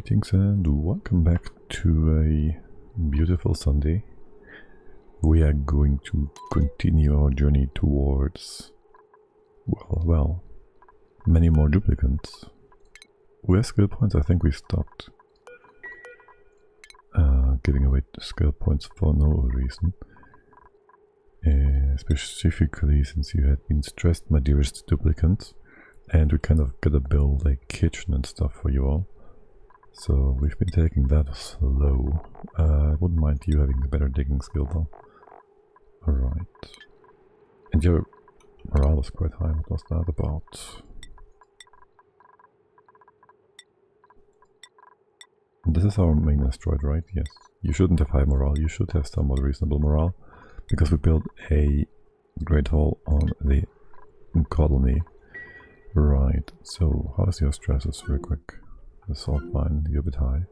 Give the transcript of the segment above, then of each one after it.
Greetings and welcome back to a beautiful Sunday. We are going to continue our journey towards, well, many more duplicates. With skill points, I think we stopped giving away skill points for no reason. Specifically since you had been stressed, my dearest duplicants, and we kind of gotta build a kitchen and stuff for you all. So we've been taking that slow. I wouldn't mind you having a better digging skill though. Alright. And your morale is quite high. What was that about? And this is our main asteroid, right? Yes. You shouldn't have high morale. You should have somewhat reasonable morale. Because we built a great hole on the colony. Right. So how is your stresses real quick? That's all fine, you're a bit high.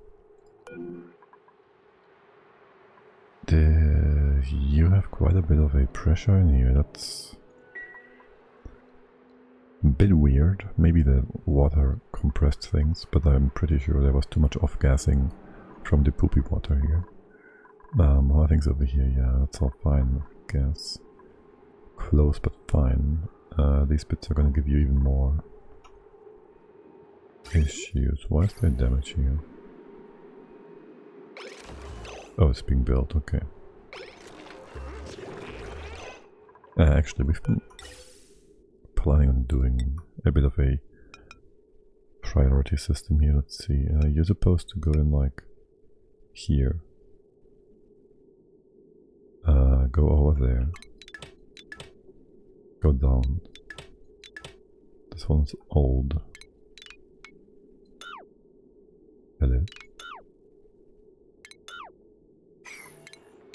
You have quite a bit of a pressure in here, that's a bit weird. Maybe the water compressed things, but I'm pretty sure there was too much off-gassing from the poopy water here. How are things over here? Yeah, that's all fine, I guess. Close but fine. These bits are gonna give you even more issues. Why is there damage here? Oh, it's being built, okay. Actually, we've been planning on doing a bit of a priority system here. Let's see, you're supposed to go in like here. Go over there. Go down. This one's old. Hello.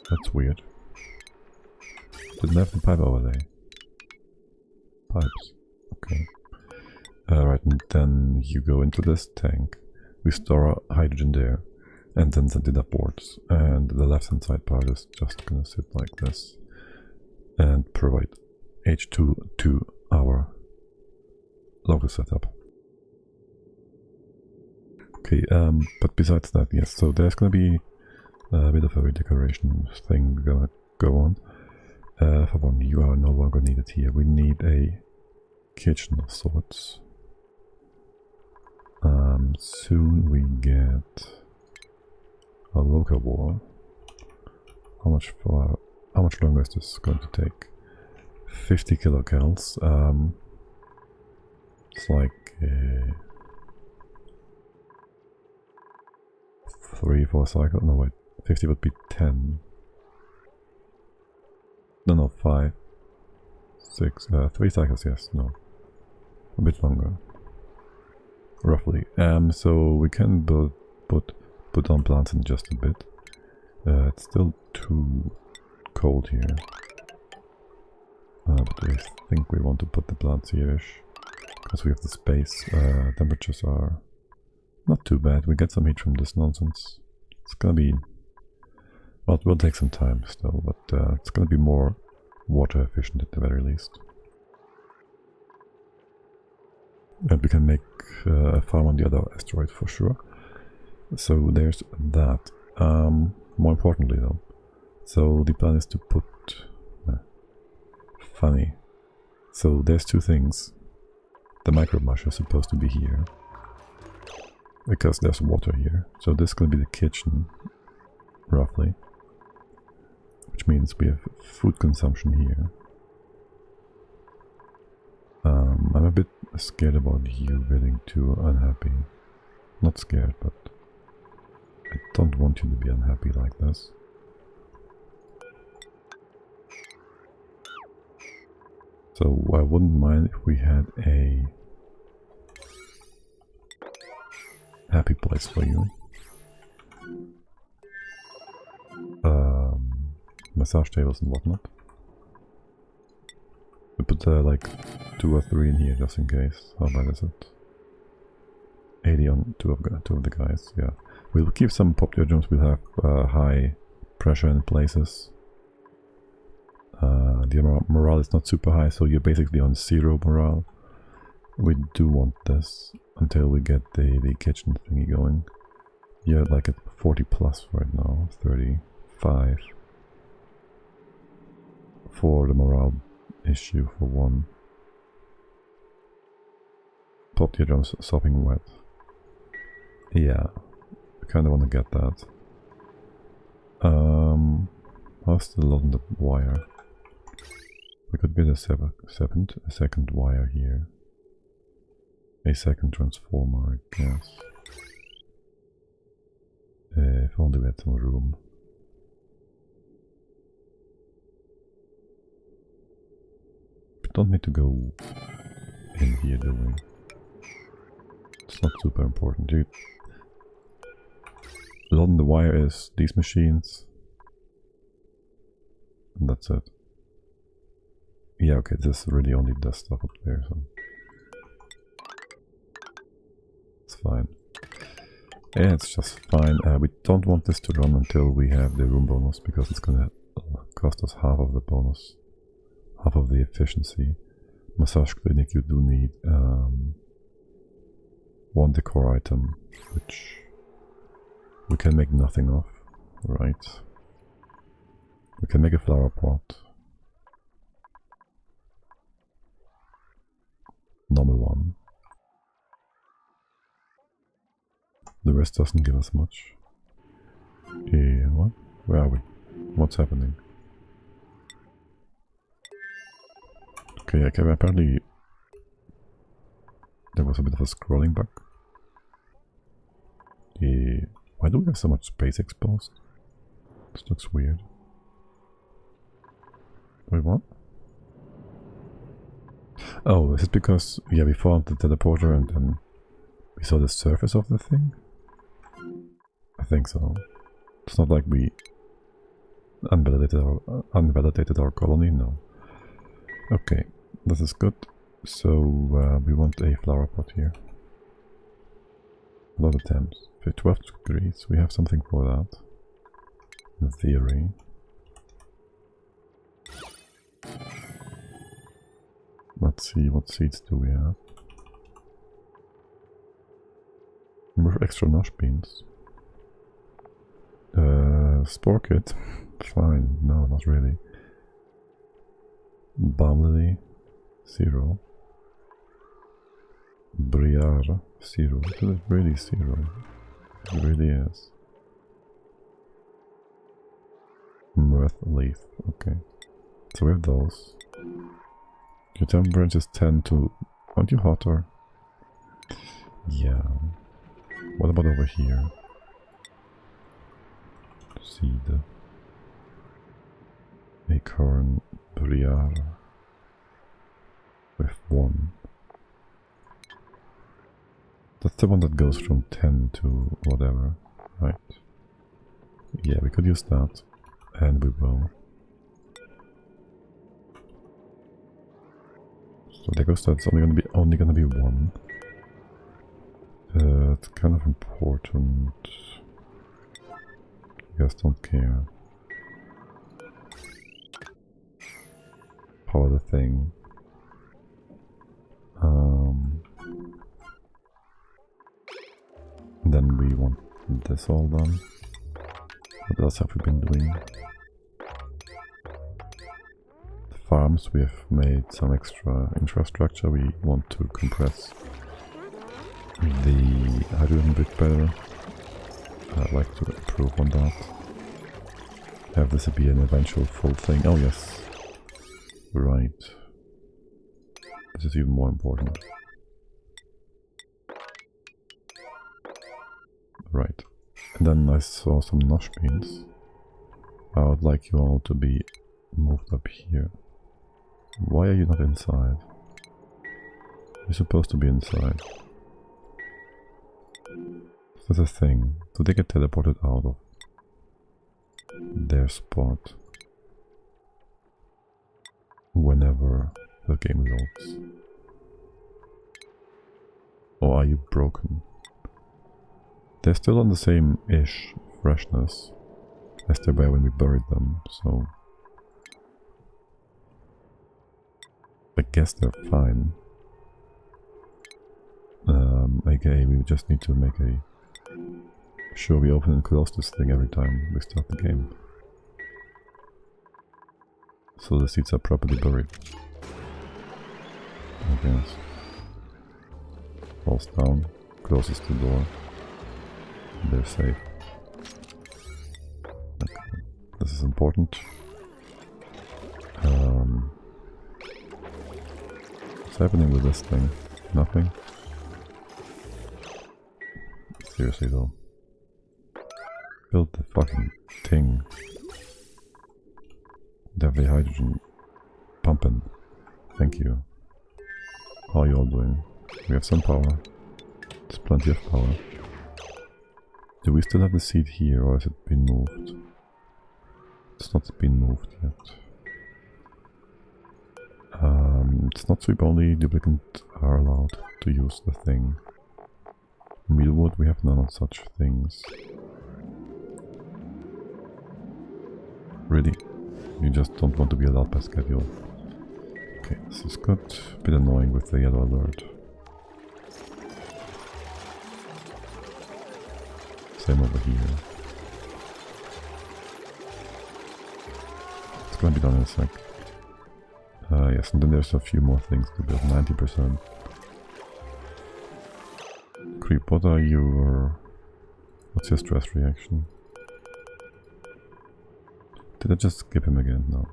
That's weird. Didn't have the pipe overlay. Pipes. Okay. Right, and then you go into this tank. We store our hydrogen there. And then send it upwards. And the left hand side part is just gonna sit like this. And provide H2 to our local setup. Okay, but besides that, yes, so there's gonna be a bit of a redecoration thing gonna go on. For one, you are no longer needed here. We need a kitchen of sorts. Soon we get a Locavore. How much longer is this going to take? 50 kilocals. It's like 3-4 cycles. No wait, 50 would be 10. No, 5, 6, 3 cycles. Yes, no, a bit longer, roughly. So we can put on plants in just a bit. It's still too cold here. But I think we want to put the plants here-ish, because we have the space. Temperatures are not too bad. We get some heat from this nonsense. It's gonna be... well, it will take some time still, but it's gonna be more water efficient at the very least. And we can make a farm on the other asteroid for sure. So there's that. More importantly though, so the plan is to put... funny. So there's two things. The micro mush is supposed to be here, because there's water here. So this is going to be the kitchen, roughly. Which means we have food consumption here. I'm a bit scared about you getting too unhappy. Not scared, but I don't want you to be unhappy like this. So I wouldn't mind if we had a happy place for you. Massage tables and whatnot. We put like 2 or 3 in here just in case. How bad is it? 80 on two of the guys, yeah. We'll keep some pop gems, we'll have high pressure in places. The morale is not super high, so you're basically on 0 morale. We do want this until we get the kitchen thingy going. Yeah, like at 40 plus right now, 35. For the morale issue for one. Pop the drums sopping wet. Yeah, I kinda wanna get that. How's the lot on the wire? We could get a second wire here. A second transformer, I guess. If only we had some room. We don't need to go in here, do we? It's not super important, dude. A lot on the wire is these machines. And that's it. Yeah, okay, this is really only the stuff up there, so it's fine. Yeah, it's just fine. We don't want this to run until we have the room bonus, because it's gonna cost us half of the bonus, half of the efficiency. Massage clinic, you do need one decor item, which we can make nothing of, right? We can make a flower pot. Normal one. The rest doesn't give us much. What? Where are we? What's happening? Okay, apparently there was a bit of a scrolling bug. Why do we have so much space exposed? This looks weird. Wait, what? Oh, is it because, yeah, we found the teleporter and then we saw the surface of the thing? I think so. It's not like we unvalidated our colony, no. Okay, this is good. So we want a flower pot here. A lot of attempts. 12 degrees, we have something for that. In theory. Let's see, what seeds do we have? More extra nosh beans. Spore kit. Fine. No, not really. Balm lily. 0. Briar. 0. Is it really 0? It really is. Mirth leaf. Okay. So we have those. Your temperature is 10 to... Aren't you hotter? Yeah. What about over here? Seed. Acorn. Briar. With 1. That's the one that goes from 10 to whatever, right? Yeah, we could use that. And we will. So there goes that. It's only gonna be 1. It's kind of important. You guys don't care. Power the thing. Then we want this all done. What else have we been doing? The farms, we have made some extra infrastructure. We want to compress the hydrogen a bit better. I'd like to improve on that. Have this be an eventual full thing. Oh yes. Right. This is even more important. Right. And then I saw some nosh beans. I would like you all to be moved up here. Why are you not inside? You're supposed to be inside. That's a thing. Do they get teleported out of their spot whenever the game loads? Or are you broken? They're still on the same-ish freshness as they were when we buried them, so I guess they're fine. aka we just need to make a Sure, we open and close this thing every time we start the game. So the seeds are properly buried. I guess. Falls down, closes the door. They're safe. Okay. This is important. What's happening with this thing? Nothing? Seriously though. Build the fucking thing. Definitely hydrogen pumping. Thank you. How are you all doing? We have some power. There's plenty of power. Do we still have the seed here or has it been moved? It's not been moved yet. It's not sweep only, duplicants are allowed to use the thing. Mealwood, we have none of such things. Really? You just don't want to be allowed by schedule. Okay, this is good. A bit annoying with the yellow alert. Same over here. It's gonna be done in a sec. Yes, and then there's a few more things to build. 90%. Creep, what are your... What's your stress reaction? Did I just skip him again? No.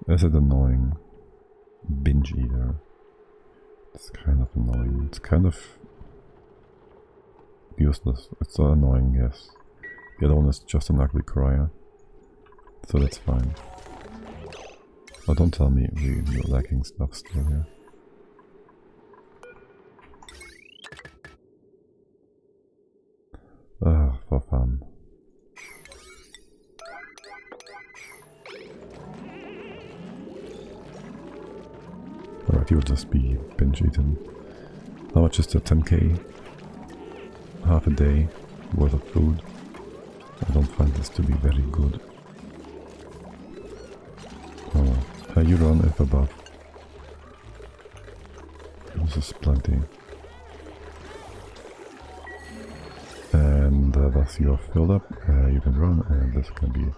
Is it annoying? Binge eater. It's kind of annoying. It's kind of useless. It's so annoying, yes. The other one is just an ugly crier. So that's fine. Oh, don't tell me we're lacking stuff still here. For fun. Alright, you'll just be binge eaten. How much is the 10k? Half a day worth of food. I don't find this to be very good. Oh, you run if above. This is plenty. And thus you are filled up, you can run, and this can be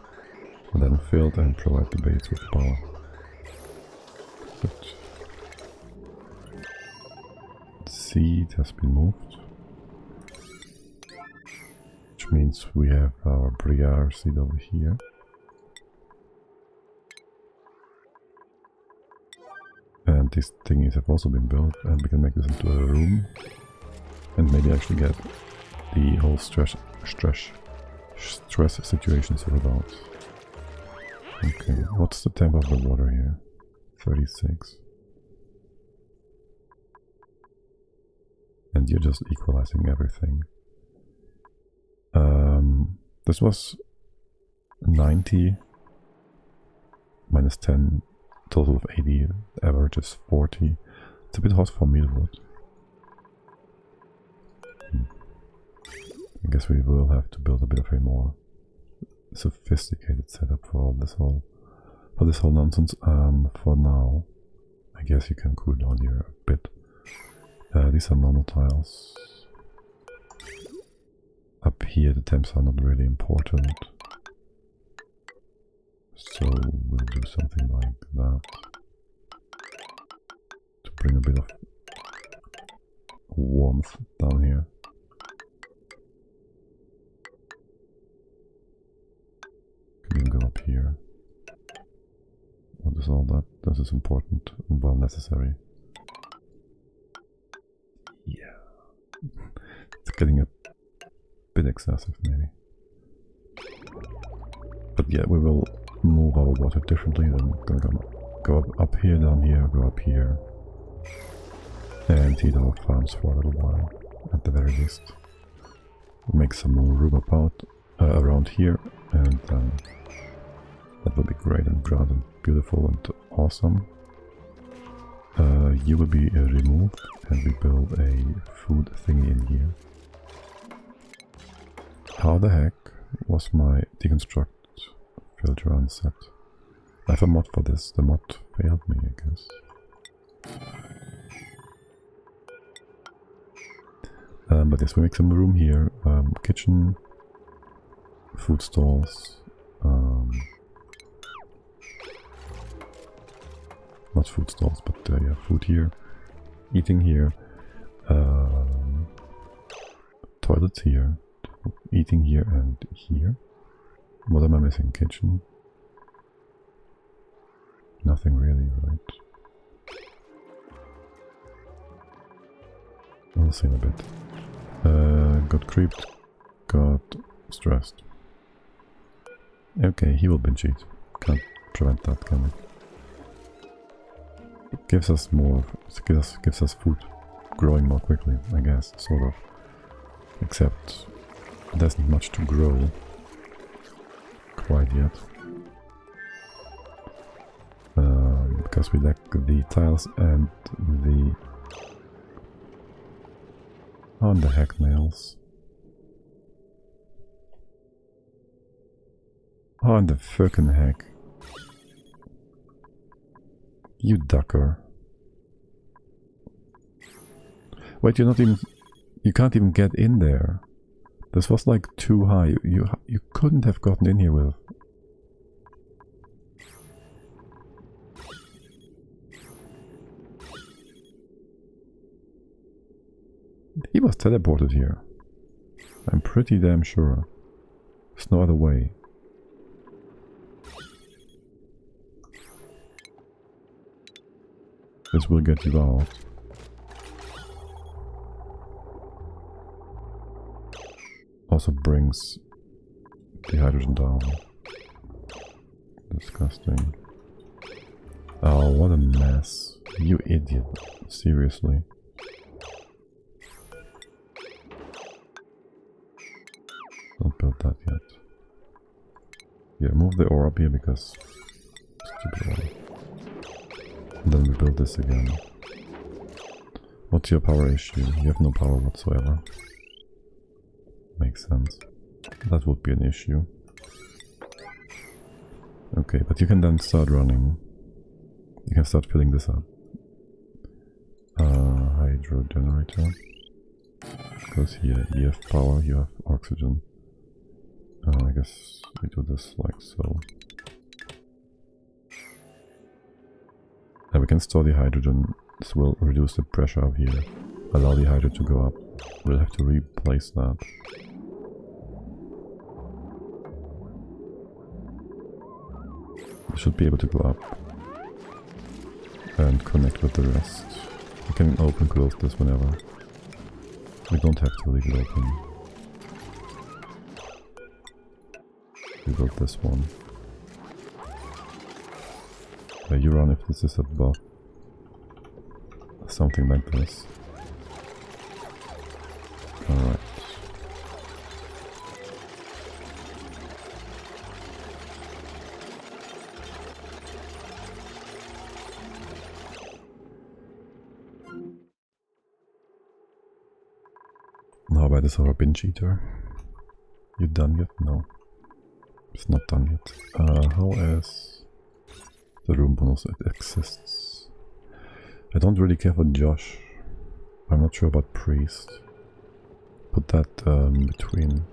then filled and provide the base with power. Good. Seed has been moved. Which means we have our Briar seed over here. And these thingies have also been built, and we can make this into a room. And maybe actually get the whole stress situation sorted out. Okay, what's the temp of the water here? 36. And you're just equalizing everything. This was 90 minus 10, total of 80, the average is 40. It's a bit hot for mealwood. I guess we will have to build a bit of a more sophisticated setup for this whole nonsense. For now, I guess you can cool down here a bit. These are normal tiles. Up here the temps are not really important, so we'll do something like that to bring a bit of warmth down here. You can go up here. What is all that? This is important and well necessary. Yeah. It's getting a bit excessive maybe. But yeah, we will move our water differently. Then we're gonna go up here, down here, go up here. And heat our farms for a little while, at the very least. Make some more room around here, and that will be great and grand and beautiful and awesome. You will be removed, and we build a food thingy in here. How the heck was my deconstruct filter unset? I have a mod for this. The mod failed me, I guess. But yes, we make some room here. Kitchen, food stalls, not food stalls, but yeah, food here, eating here, toilets here, eating here and here. What am I missing? Kitchen? Nothing really, right? We'll see in a bit. Got creeped, got stressed. Okay, he will binge eat. Can't prevent that, can we? It gives us more, gives us food growing more quickly, I guess, sort of. Except there's not much to grow quite yet. Because we lack the tiles and the... on the heck nails. Oh, and the frickin' heck. You ducker. Wait, you're not even... you can't even get in there. This was like too high. You couldn't have gotten in here with... He was teleported here. I'm pretty damn sure. There's no other way. This will get you out. Also brings the hydrogen down. Disgusting. Oh, what a mess. You idiot. Seriously. Don't build that yet. Yeah, move the ore up here because... stupid one. And then we build this again. What's your power issue? You have no power whatsoever. Makes sense. That would be an issue. Okay, but you can then start running. You can start filling this up. Hydro generator. Because here you have power, you have oxygen. I guess we do this like so. And we can store the hydrogen. This will reduce the pressure up here. Allow the hydrogen to go up. We'll have to replace that. It should be able to go up. And connect with the rest. We can open close this whenever. We don't have to leave it open. We built this one. You run if this is above. Something like this. Alright. How about this our binge eater? You done yet? No. It's not done yet. How is the room bonus? It exists. I don't really care for Josh. I'm not sure about Priest. Put that between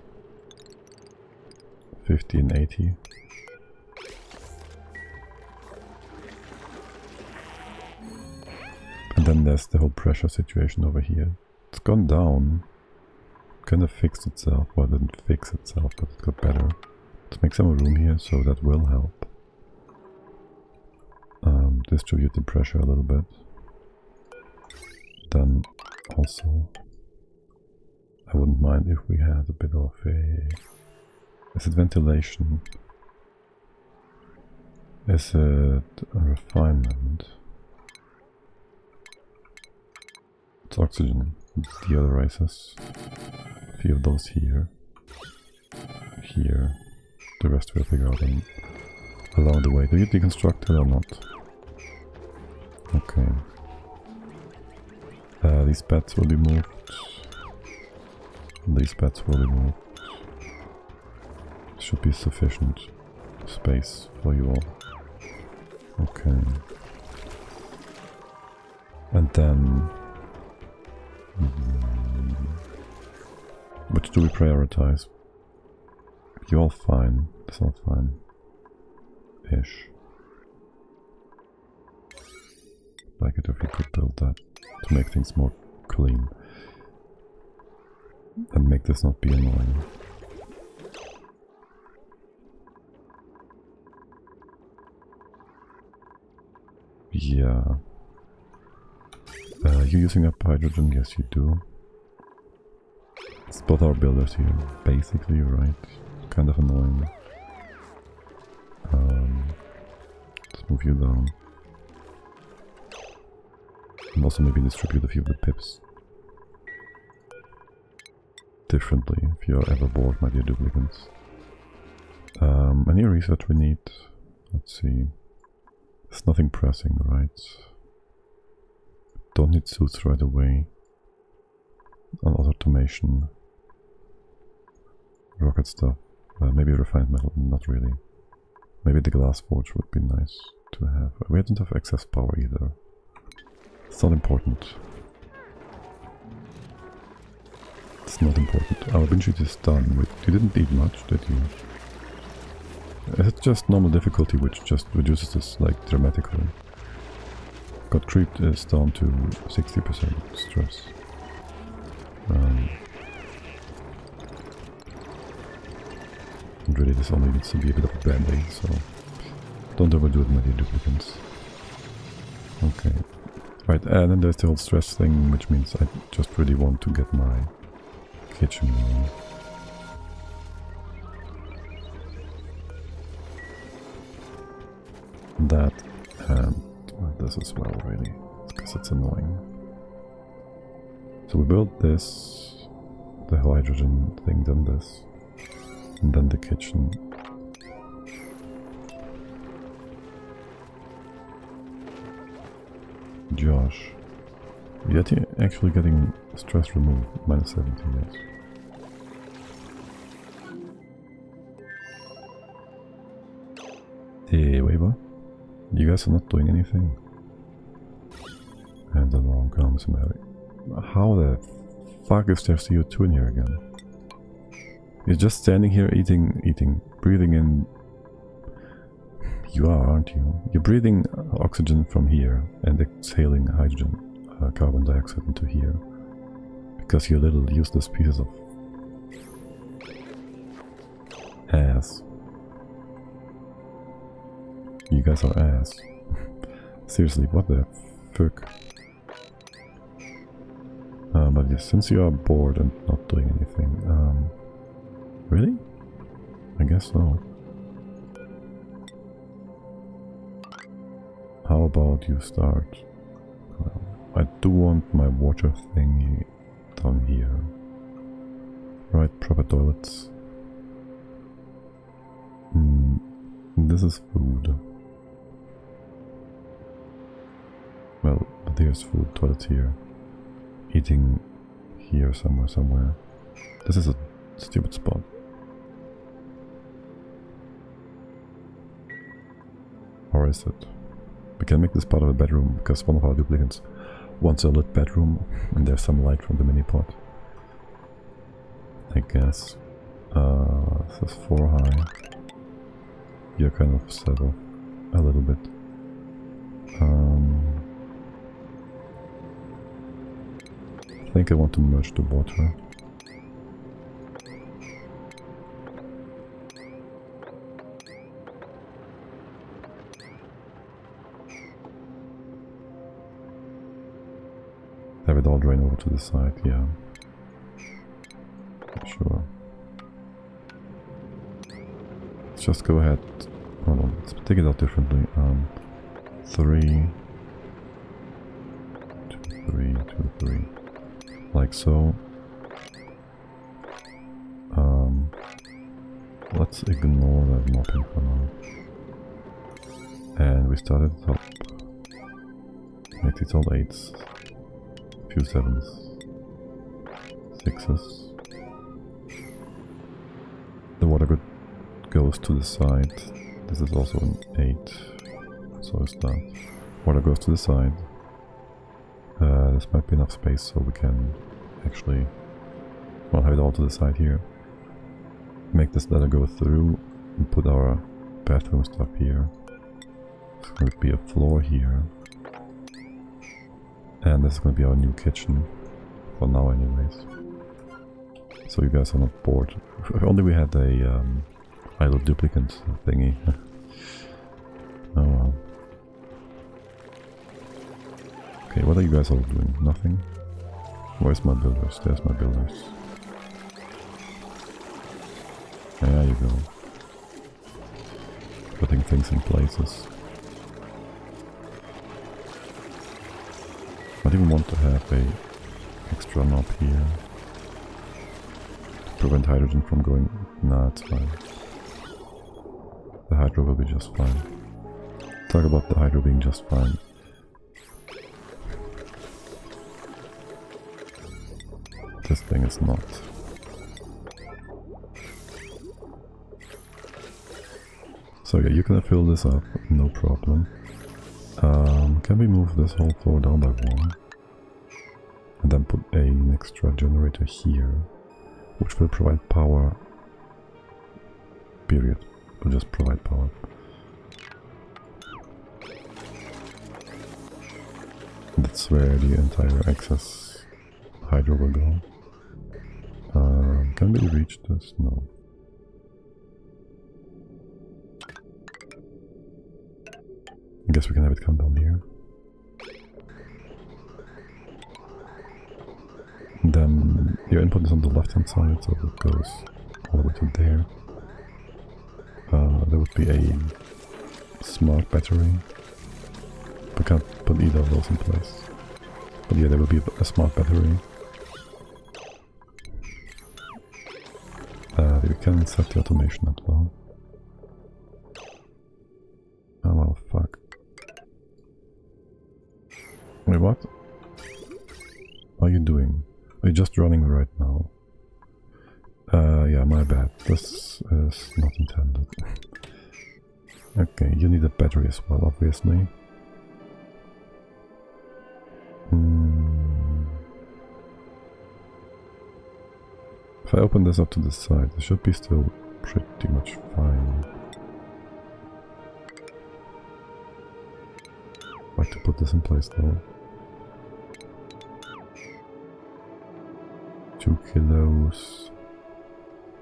50 and 80. And then there's the whole pressure situation over here. It's gone down. Kind of fixed itself. Well, it didn't fix itself, but it got better. Let's make some room here, so that will help. Distribute the pressure a little bit. Then also, I wouldn't mind if we had a bit of a... Is it ventilation? Is it a refinement? It's oxygen. It deodorizes. A few of those here. Here. The rest we'll figure out along the way. Do you deconstruct it or not? Okay. These beds will be moved. These beds will be moved. Should be sufficient space for you all. Okay. And then... Which do we prioritize? You're all fine. It's all fine. Ish. Like it if we could build that to make things more clean. And make this not be annoying. Yeah. You using up hydrogen? Yes, you do. It's both our builders here. Basically, you're right. Kind of annoying. Let's move you down. And also maybe distribute a few of the pips differently if you're ever bored, my dear duplicants. Any research we need? Let's see. There's nothing pressing, right? Don't need suits right away. Automation. Rocket stuff. Maybe refined metal, not really. Maybe the glass forge would be nice to have. We don't have excess power either. It's not important. It's not important. Our bin sheet is done. You didn't need much, did you? It's just normal difficulty, which just reduces this like dramatically. Got creep is down to 60% stress. And really this only needs to be a bit of a band-aid, so don't overdo it, my dear duplicants. Okay. Right, and then there's the whole stress thing, which means I just really want to get my kitchen going. That and this as well, really, because it's annoying. So we built this, the hydrogen thing, then this, and then the kitchen. Josh, yet you're actually getting stress removed, minus 70, yes. Hey, Weber, you guys are not doing anything. And along comes Mary. How the fuck is there CO2 in here again? You're just standing here eating, breathing in. You are, aren't you? You're breathing oxygen from here and exhaling hydrogen, carbon dioxide into here. Because you're little useless pieces of ass. You guys are ass. Seriously, what the fuck? But yes, since you are bored and not doing anything, really? I guess so. How about you start? Well, I do want my water thingy down here. Right, proper toilets. This is food. Well, there's food, toilets here. Eating here somewhere. This is a stupid spot. Or is it? We can make this part of a bedroom because one of our duplicants wants a lit bedroom and there's some light from the mini pot. I guess. This is 4 high. You're kind of set off a little bit. I think I want to merge the water. Have it all drain over to the side, yeah. Sure. Let's just go ahead. Hold on, let's take it out differently. 3, 2, 3, 2, 3. Like so. Let's ignore that mopping for now. And we started top. Make these all 8s. Few 7s. 6s. The water goes to the side. This is also an 8. So is that. Water goes to the side. This might be enough space so we can actually We'll have it all to the side here. Make this ladder go through and put our bathroom stuff here. There's going to be a floor here. And this is going to be our new kitchen. For now anyways. So you guys are not bored. If only we had a idle duplicant thingy. Oh well. Okay, what are you guys all doing? Nothing? Where's my builders? There's my builders. There you go. Putting things in places. I don't even want to have a extra knob here. To prevent hydrogen from going... Nah, it's fine. The hydro will be just fine. Talk about the hydro being just fine. This thing is not. So yeah, you can fill this up, no problem. Can we move this whole floor down by one? And then put an extra generator here, which will provide power. Period. Will just provide power. That's where the entire excess hydro will go. Can we reach this? No. I guess we can have it come down here. And then your input is on the left hand side, so it goes all the way to there. There would be a smart battery. We can't put either of those in place. But yeah, there will be a smart battery. You can set the automation as well. Oh well, fuck. Wait, what? What are you doing? Are you just running right now? Yeah, my bad. This is not intended. Okay, you need a battery as well, obviously. If I open this up to the side, it should be still pretty much fine. I'd like to put this in place though. 2 kilos.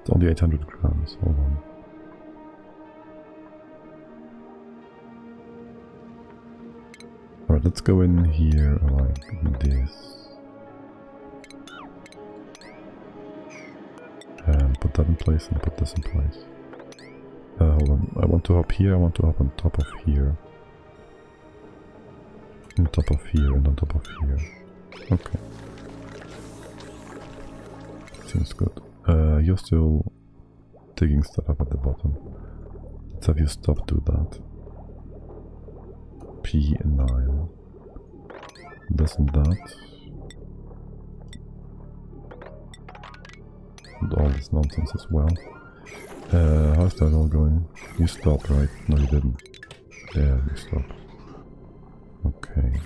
It's only 800 grams, hold on. Alright, let's go in here like this. And put that in place and put this in place. Hold on, I want to hop here, I want to hop on top of here. On top of here and on top of here. Okay. Seems good. You're still digging stuff up at the bottom. Let's have you stop do that. P9. This and that. And all this nonsense as well. How's that all going? You stopped, right? No, you didn't. Yeah, you stopped. Okay.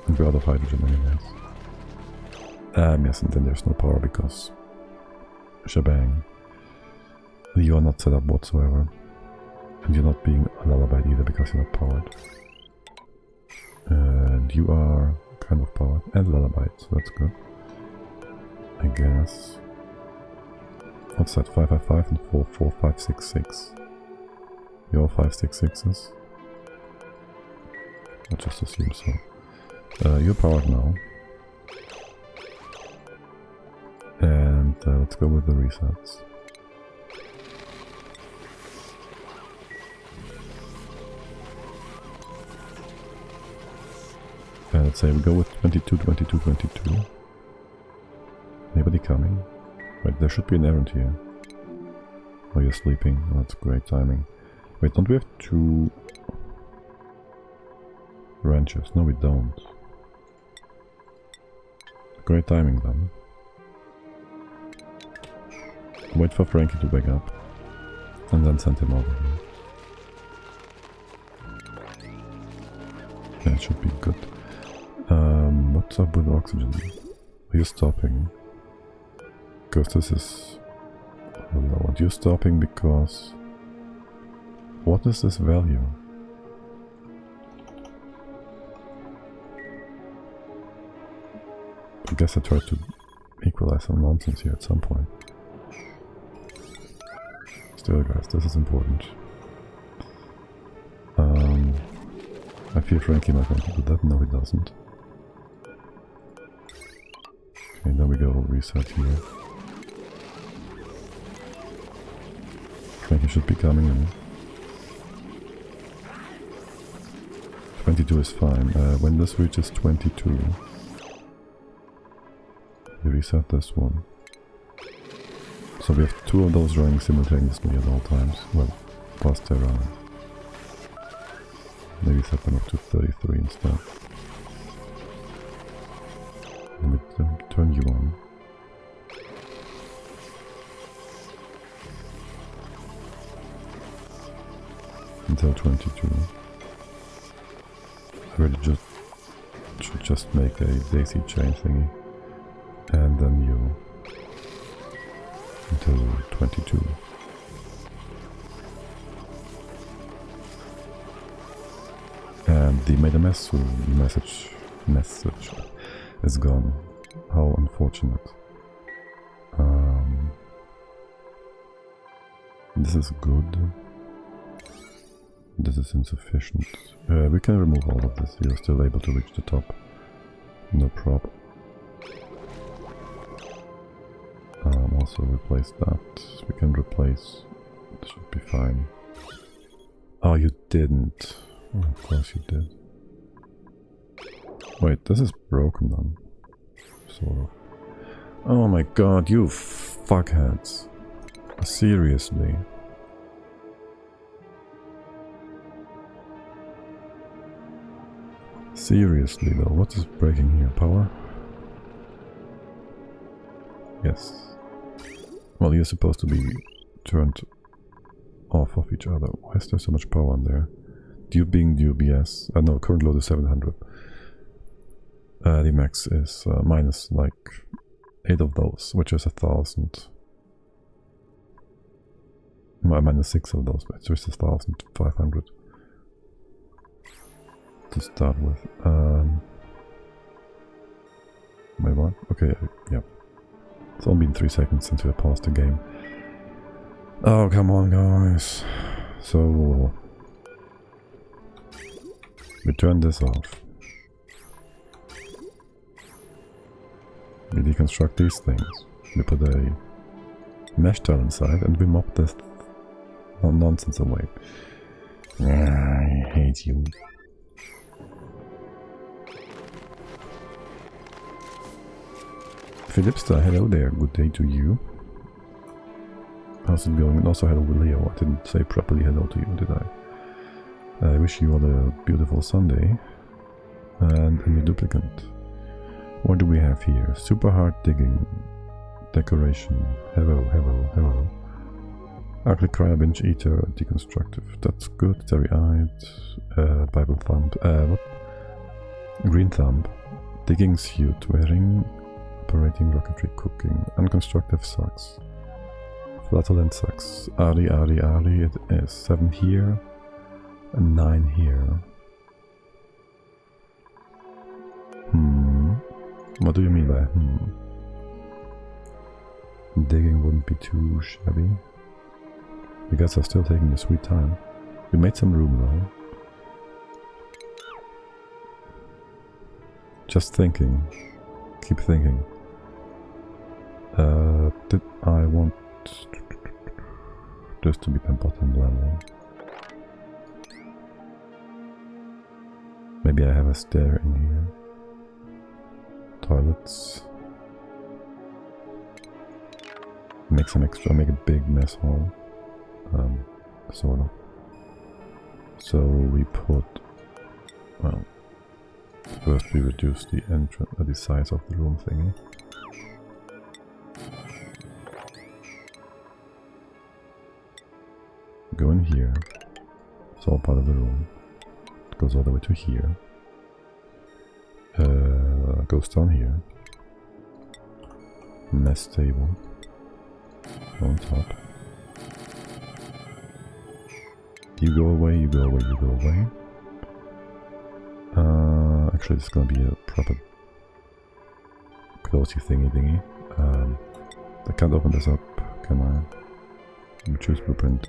And we're out of hydrogen anyways. Yes, and then there's no power because... Shebang. You are not set up whatsoever. And you're not being lullabied either because you're not powered. And you are kind of powered and lullabied, so that's good. I guess. What's that? 555 and 44566. You're 566s? I'll just assume so. You're powered now. And let's go with the resets. And let's say we go with 22, 22, 22. Anybody coming? Wait, there should be an errand here. Oh, you're sleeping. Oh, that's great timing. Wait, don't we have 2 ranches? No, we don't. Great timing then. Wait for Frankie to wake up. And then send him over here. That should be good. What's up with oxygen? Are you stopping? Because this is low. And you're stopping because... What is this value? I guess I tried to equalize some nonsense here at some point. Still, guys, this is important. I fear Frankie might want to do that. No, he doesn't. Okay, there we go. Reset here. Frankie should be coming in. 22 is fine. When this reaches 22, we reset this one. So we have two of those running simultaneously at all times. Well, whilst they're running. Maybe set them up to 33 instead. Let me turn you on. Until 22. I really should just make a daisy chain thingy. And then you until 22. And the made a mess message is gone. How unfortunate. This is good. This is insufficient. We can remove all of this. You're still able to reach the top. No problem. Also replace that. We can replace. It should be fine. Oh, you didn't. Oh, of course you did. Wait, this is broken then. Sort of. Oh my god, you fuckheads. Seriously. Seriously though, what is breaking here? Power? Yes. Well, you're supposed to be turned off of each other. Why is there so much power on there? Dupe being Dupe, yes. No, current load is 700. The max is minus like 8 of those, which is 1000. Minus 6 of those, which is 1500. To start with. Wait, what? Okay, yeah. It's only been 3 seconds since we paused the game. Oh, come on, guys. So... we turn this off. We deconstruct these things. We put a mesh tile inside and we mop this nonsense away. I hate you. Philipsta, hello there, good day to you. How's it going? And also hello Leo, I didn't say properly hello to you, did I? I wish you all a beautiful Sunday. And a new duplicant. What do we have here? Super hard digging. Decoration. Hello, hello, hello. Ugly Cryer, Binge Eater, Deconstructive. That's good. Terry-eyed. Bible Thumb. What? Green Thumb. Digging Suit. Wearing. Operating Rocketry. Cooking. Unconstructive sucks. Flatulent sucks. Ari. It is 7 here. And 9 here. What do you mean by Digging wouldn't be too shabby. You guys are still taking your sweet time. We made some room though. Just thinking. Keep thinking. Did I want this to be the bottom level? Maybe I have a stair in here. Toilets. Make some extra, make a big mess hall. Sort of. So we put, well, first we reduce the entrance, the size of the room thingy. Go in here. It's all part of the room. It goes all the way to here. Goes down here. Mess table. go on top. You go away, you go away, you go away. Actually, it's gonna be a proper closey thingy. I can't open this up, can I? You choose blueprint.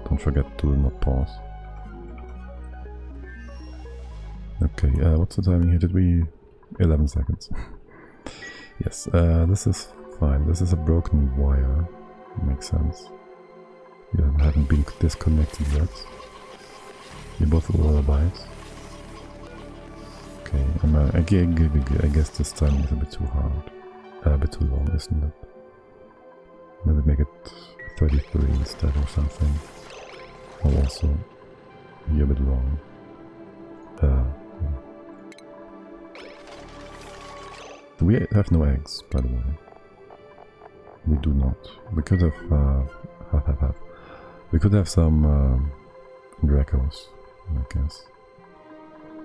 Don't forget to not pause. Okay, what's the timing here? Did we... 11 seconds. Yes, this is fine. This is a broken wire. Makes sense. You haven't been disconnected yet. You're both lullabies. Okay, I guess this time is a bit too hard. A bit too long, isn't it? Maybe make it 33 instead or something. Or also, you're a bit long. Do we have no eggs, by the way? We do not. We could have we could have some Dracos, I guess.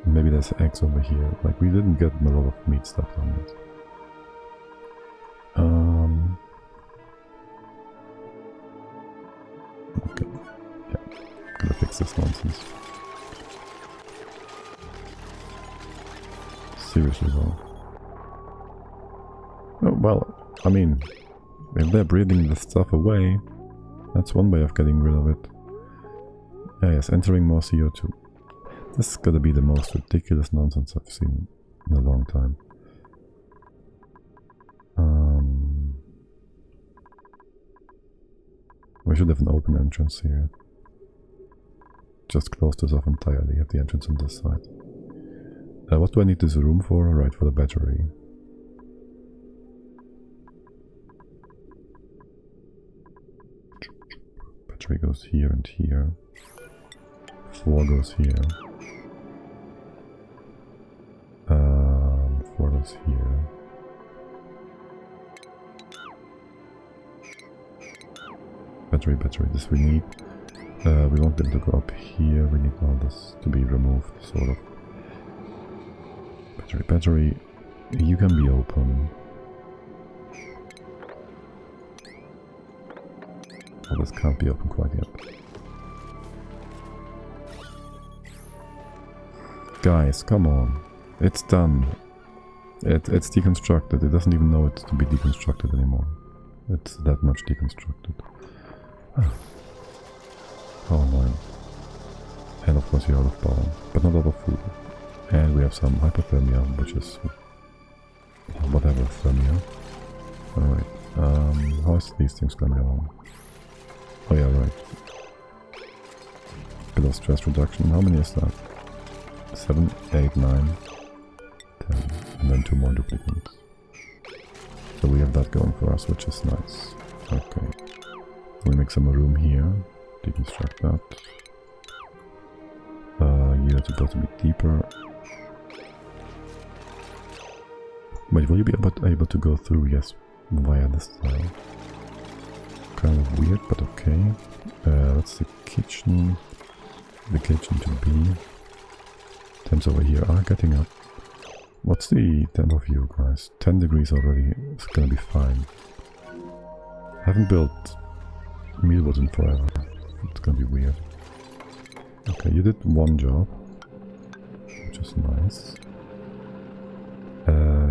Maybe there's eggs over here. Like, we didn't get a lot of meat stuff on it. Okay. Yeah. Gonna fix this nonsense. Seriously though. Oh, well, I mean, if they're breathing the stuff away, that's one way of getting rid of it. Ah, yes, entering more CO2. This is gotta be the most ridiculous nonsense I've seen in a long time. We should have an open entrance here. Just close this off entirely, have the entrance on this side. What do I need this room for? Right, for the battery. Battery goes here and here. 4 goes here. 4 goes here. Battery, this we need. We want them to go up here, we need all this to be removed, sort of. Battery, you can be open. Oh, this can't be open quite yet. Guys, come on. It's done. It's deconstructed. It doesn't even know it's to be deconstructed anymore. It's that much deconstructed. How annoying. And of course you're out of power, but not out of food. And we have some hypothermia, which is whatever thermia. Alright, how's these things going along? Oh yeah, right. Bit of stress reduction. How many is that? 7, 8, 9, 10, and then 2 more duplicates. So we have that going for us, which is nice. Okay. We make some room here. Deconstruct that. You're supposed to be deeper. Wait, will you be able to go through? Yes, via this style. Kind of weird, but okay. That's the kitchen. The kitchen to be. Temps over here are getting up. What's the temp of you guys? 10 degrees already. It's gonna be fine. I haven't built mealwood in forever. It's gonna be weird. Okay, you did one job, which is nice.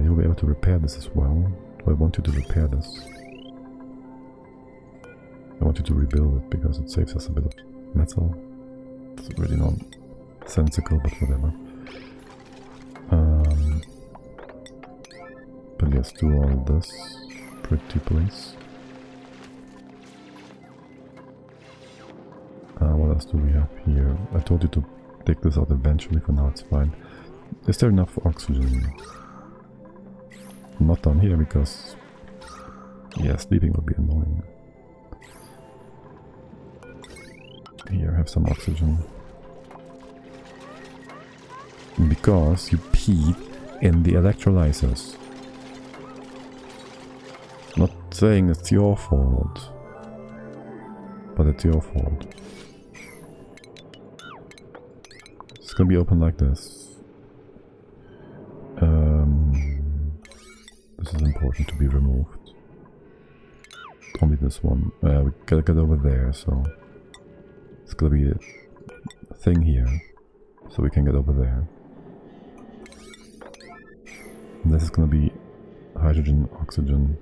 You'll be able to repair this as well. Do I want you to repair this? I want you to rebuild it because it saves us a bit of metal. It's really nonsensical, but whatever. But yes, do all this. Pretty please. What else do we have here? I told you to take this out eventually, for now it's fine. Is there enough oxygen? Not down here because... yeah, sleeping would be annoying. Here, have some oxygen. Because you peed in the electrolyzers. Not saying it's your fault, but it's your fault. It's gonna be open like this. This is important to be removed. only this one. We gotta get over there, so it's gonna be a thing here, so we can get over there. And this is gonna be hydrogen, oxygen,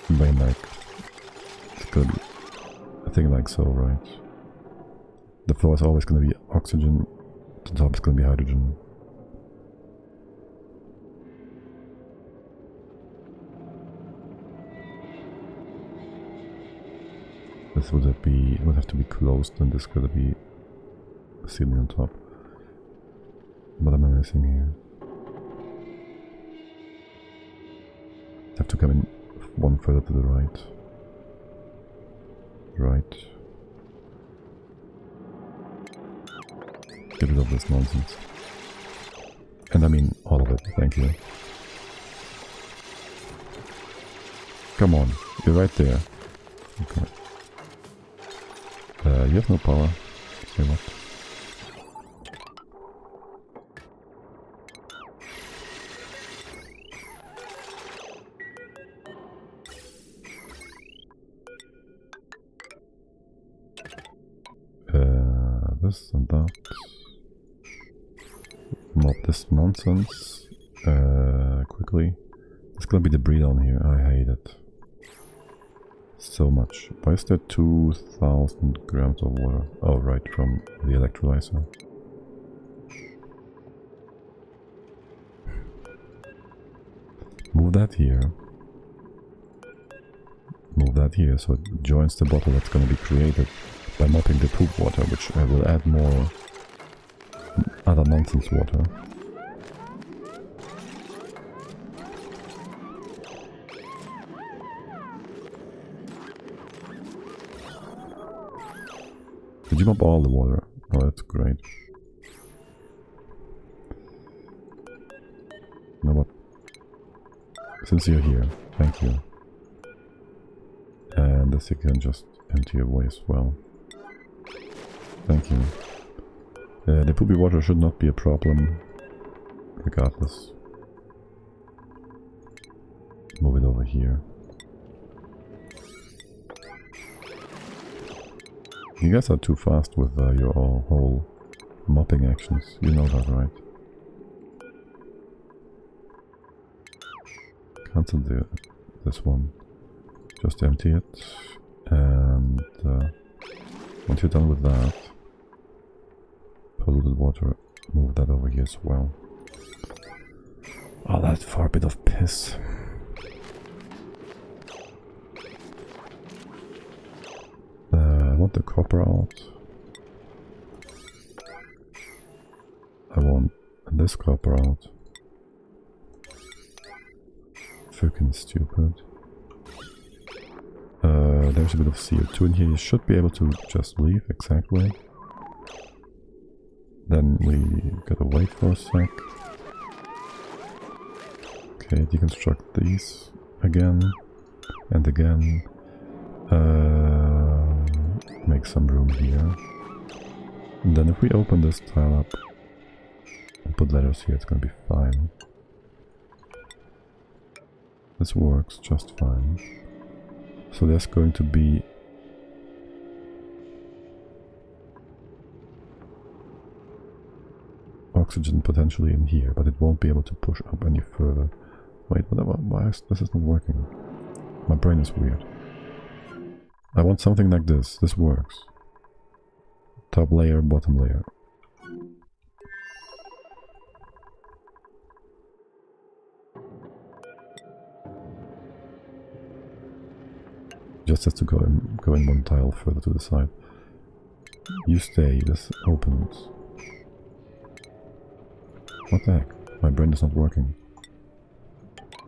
main like it's gonna be a thing like so, right? The floor is always gonna be oxygen, the top is gonna be hydrogen. This would have to be closed, and this could be a ceiling on top. What am I missing here? Have to come in one further to the right. Right. Get rid of this nonsense. And I mean all of it, thank you. Come on, you're right there. Okay. You have no power. Say what? This and that. Mop this nonsense quickly. There's gonna be debris down here. I hate it so much. Why is there 2,000 grams of water? Oh, right, from the electrolyzer. Move that here. Move that here so it joins the bottle that's gonna be created by mopping the poop water, which I will add more other nonsense water. Did you mop all the water? Oh, that's great. You know what? Since you're here, thank you. And this you can just empty away as well. Thank you. The poopy water should not be a problem, regardless. Move it over here. You guys are too fast with your whole mopping actions, you know that, right? Cancel this one. Just empty it, and once you're done with that, polluted water, move that over here as well. Oh, that far bit of piss. I want the copper out. I want this copper out. Fucking stupid. There's a bit of CO2 in here. You should be able to just leave, exactly. Then we gotta wait for a sec. Okay, deconstruct these again and again. Make some room here. And then if we open this tile up and put letters here, it's gonna be fine. This works just fine. So there's going to be oxygen potentially in here, but it won't be able to push up any further. Wait, why is this not working? My brain is weird. I want something like this. This works. Top layer, bottom layer. Just has to go in one tile further to the side. You stay, this opens. What the heck? My brain is not working.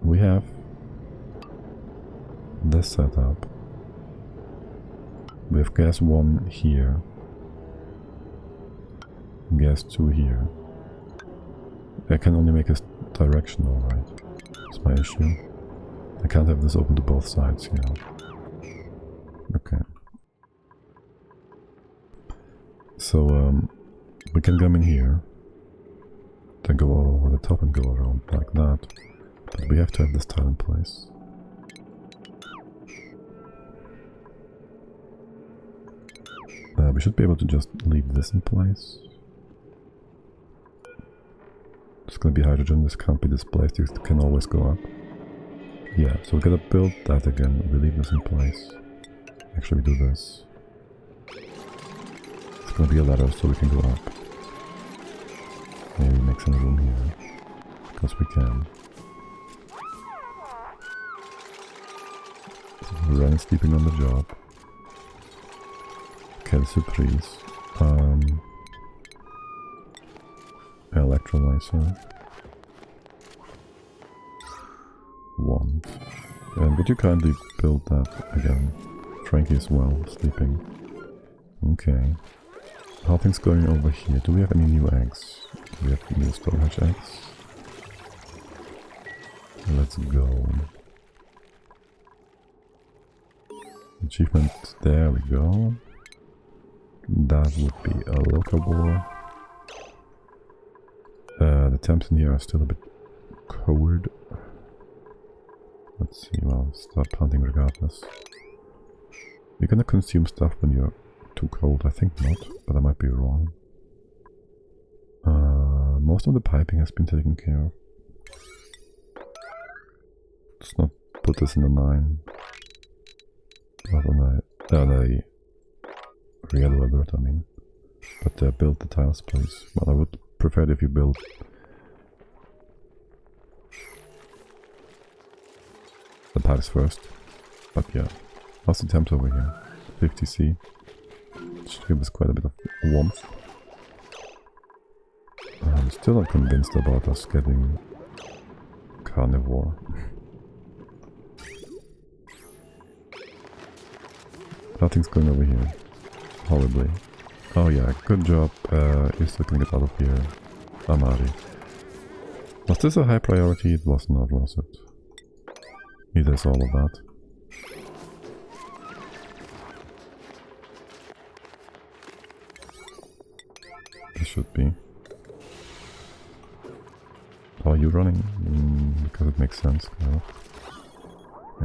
We have this set up. We have gas 1 here. Gas 2 here. I can only make this directional, right? That's my issue. I can't have this open to both sides, you know. Okay. So, we can come in here, then go over the top and go around like that. But we have to have this tile in place. we should be able to just leave this in place. It's gonna be hydrogen, this can't be displaced, it can always go up. Yeah, so we gotta build that again, we leave this in place. Actually we do this. It's gonna be a ladder so we can go up. Maybe make some room here, because we can. Ren is sleeping on the job. Quelle surprise. Electrolyzer. 1. And would you kindly build that again? Frankie is well, sleeping. Okay. How are things going over here? Do we have any new eggs? Do we have new storage eggs? Let's go. Achievement, there we go. That would be a Locavore. The temps in here are still a bit cold. Let's see, well, start planting regardless. You're gonna consume stuff when you're too cold, I think not, but I might be wrong. Most of the piping has been taken care of. Let's not put this in the 9. Not on the real alert, I mean. But build the tiles, please. Well, I would prefer it if you build the pipes first. But yeah. How's the temps over here? 50C. Should give us quite a bit of warmth. I'm still not convinced about us getting Carnivore. Nothing's going over here. Horribly. Oh yeah, good job. You're still gonna get out of here. Amari. Was this a high priority? It was not, was it? Neither is all of that. This should be. Are you running? Because it makes sense, kind of.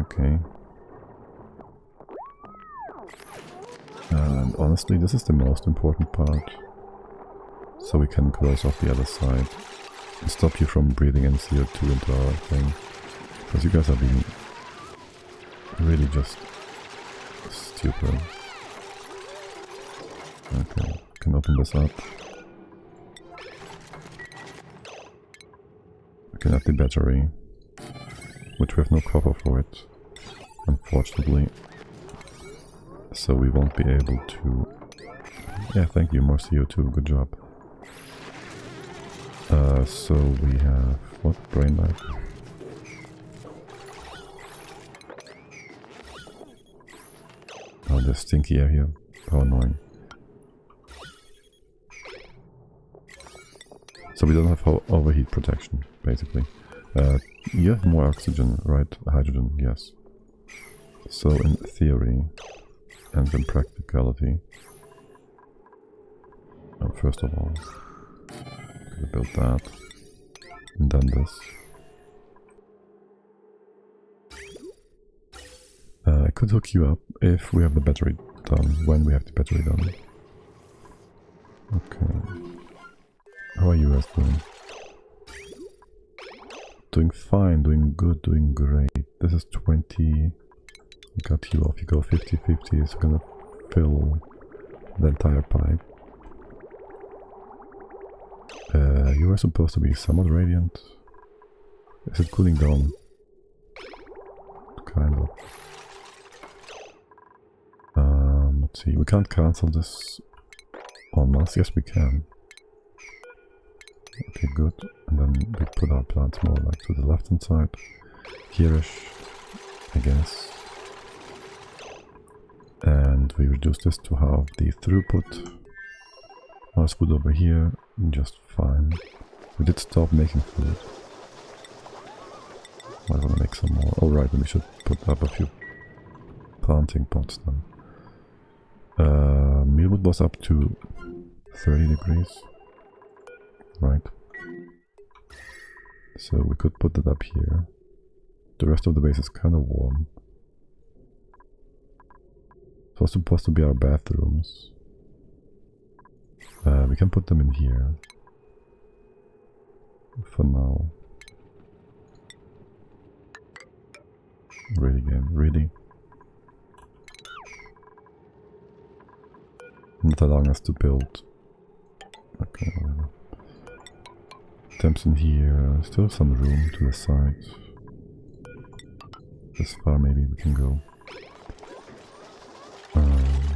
Okay. And honestly, this is the most important part. So we can close off the other side and stop you from breathing in CO2 into our thing. Because you guys are being really just stupid. Okay, can open this up. We can have the battery, which we have no cover for it, unfortunately. So we won't be able to... Yeah, thank you, more CO2, good job. So we have... What? Brain light? Oh, there's stinky air here. How annoying. So we don't have overheat protection, basically. You have more oxygen, right? Hydrogen, yes. So in theory, and in practicality... Oh, first of all, gonna build that, and then this. I could hook you up if we have the battery done, when we have the battery done. Okay. How are you guys doing? Doing fine, doing good, doing great. This is 20. Got you off, you go 50-50, it's gonna fill the entire pipe. You were supposed to be somewhat radiant. Is it cooling down? Kind of. Let's see, we can't cancel this on mass. Yes, we can. Okay, good. And then we put our plants more like to the left hand side. Here-ish, I guess. And we reduce this to half the throughput. Nice food over here, just fine. We did stop making food. I want to make some more. Alright, then we should put up a few planting pots then. Mealwood was up to 30 degrees. Right. So we could put that up here. The rest of the base is kind of warm. It was supposed to be our bathrooms. We can put them in here for now. Really, game, really. Not allowing us to build. Okay, whatever. Temps in here, still some room to the side. This far maybe we can go.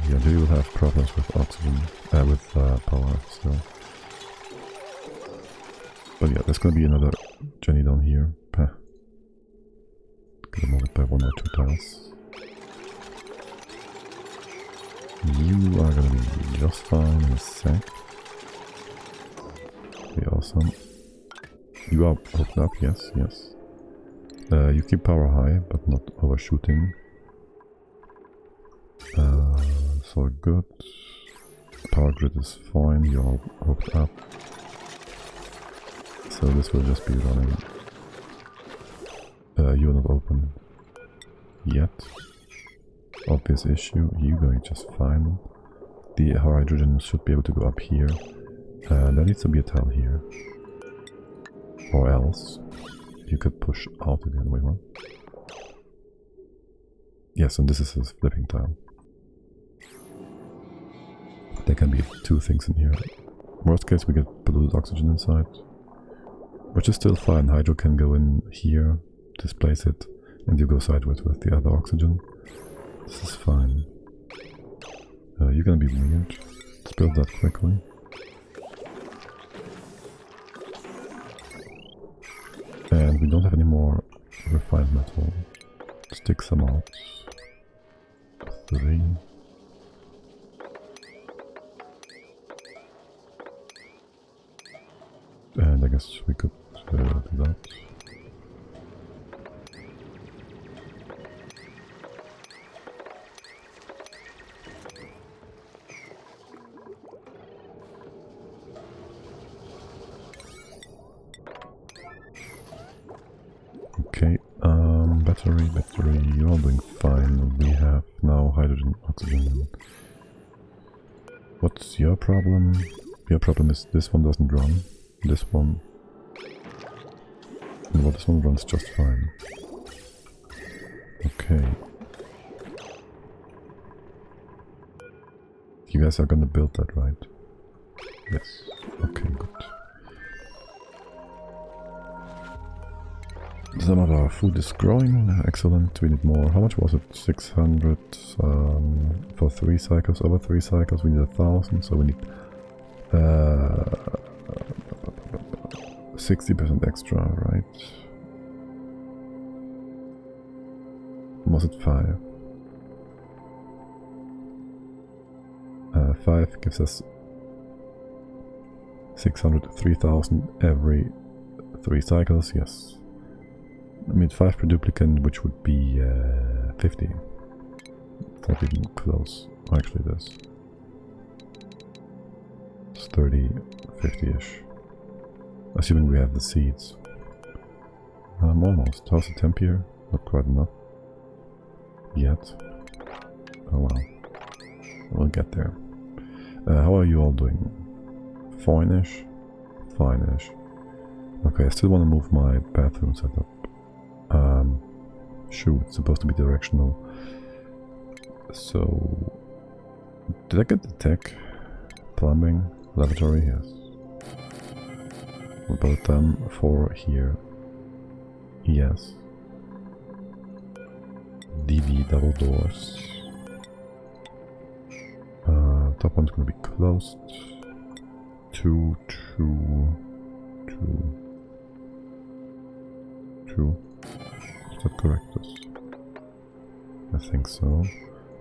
Yeah, we will have problems with oxygen, with power still. But yeah, there's gonna be another Jenny down here. Gonna move it by 1 or 2 tiles. You are gonna be just fine in a sec. Be awesome. You are hooked up, yes, yes. You keep power high, but not overshooting. So good. Power grid is fine, you're all hooked up. So this will just be running. You're not open yet. Obvious issue, you going just fine. The hydrogen should be able to go up here. There needs to be a tile here. Or else you could push out again. Wait, what? Yes, and this is a flipping tile. There can be 2 things in here. Worst case, we get polluted oxygen inside, which is still fine. Hydro can go in here, displace it, and you go sideways with the other oxygen. This is fine. You're gonna be weird. Let's build that quickly. And we don't have any more refined metal. Stick some out. 3. And I guess we could do that. Okay, battery, you're all doing fine. We have now hydrogen, oxygen. What's your problem? Your problem is this one doesn't run. This one. And well, this one runs just fine. Okay. You guys are gonna build that, right? Yes. Okay, good. Some of our food is growing. Excellent. We need more. How much was it? 600 for 3 cycles. Over 3 cycles we need 1,000, so we need 60% extra, right? Was it 5? 5 gives us 600, 3,000 every 3 cycles, yes. I mean 5 per duplicant, which would be 50. Not even close. Actually, this. It's 30, 50-ish. Assuming we have the seeds. Almost. How's the temp here? Not quite enough. Yet. Oh well. We'll get there. How are you all doing? Fine-ish? Fine-ish. Okay, I still want to move my bathroom setup. Shoot, it's supposed to be directional. So... Did I get the tech? Plumbing? Lavatory? Yes. What about them? 4 here. Yes. DV, double doors. Top one's gonna be closed. 2, 2, 2, 2. Is that correct? I think so.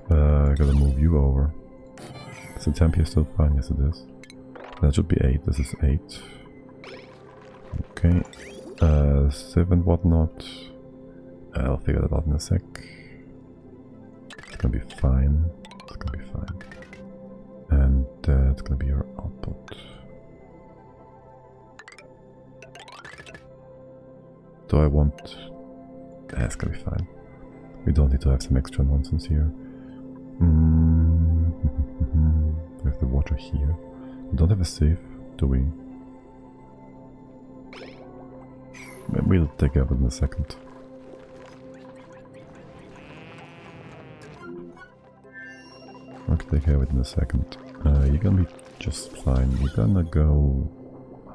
I gotta move you over. Is the temp here still fine? Yes, it is. That should be 8. This is 8. Okay. 7 whatnot. I'll figure that out in a sec. It's gonna be fine. It's gonna be fine. And it's gonna be your output. Do I want... it's gonna be fine. We don't need to have some extra nonsense here. We have the water here. Don't have a save, do we? We'll take care of it in a second. I'll take care of it in a second. You're gonna be just fine. You're gonna go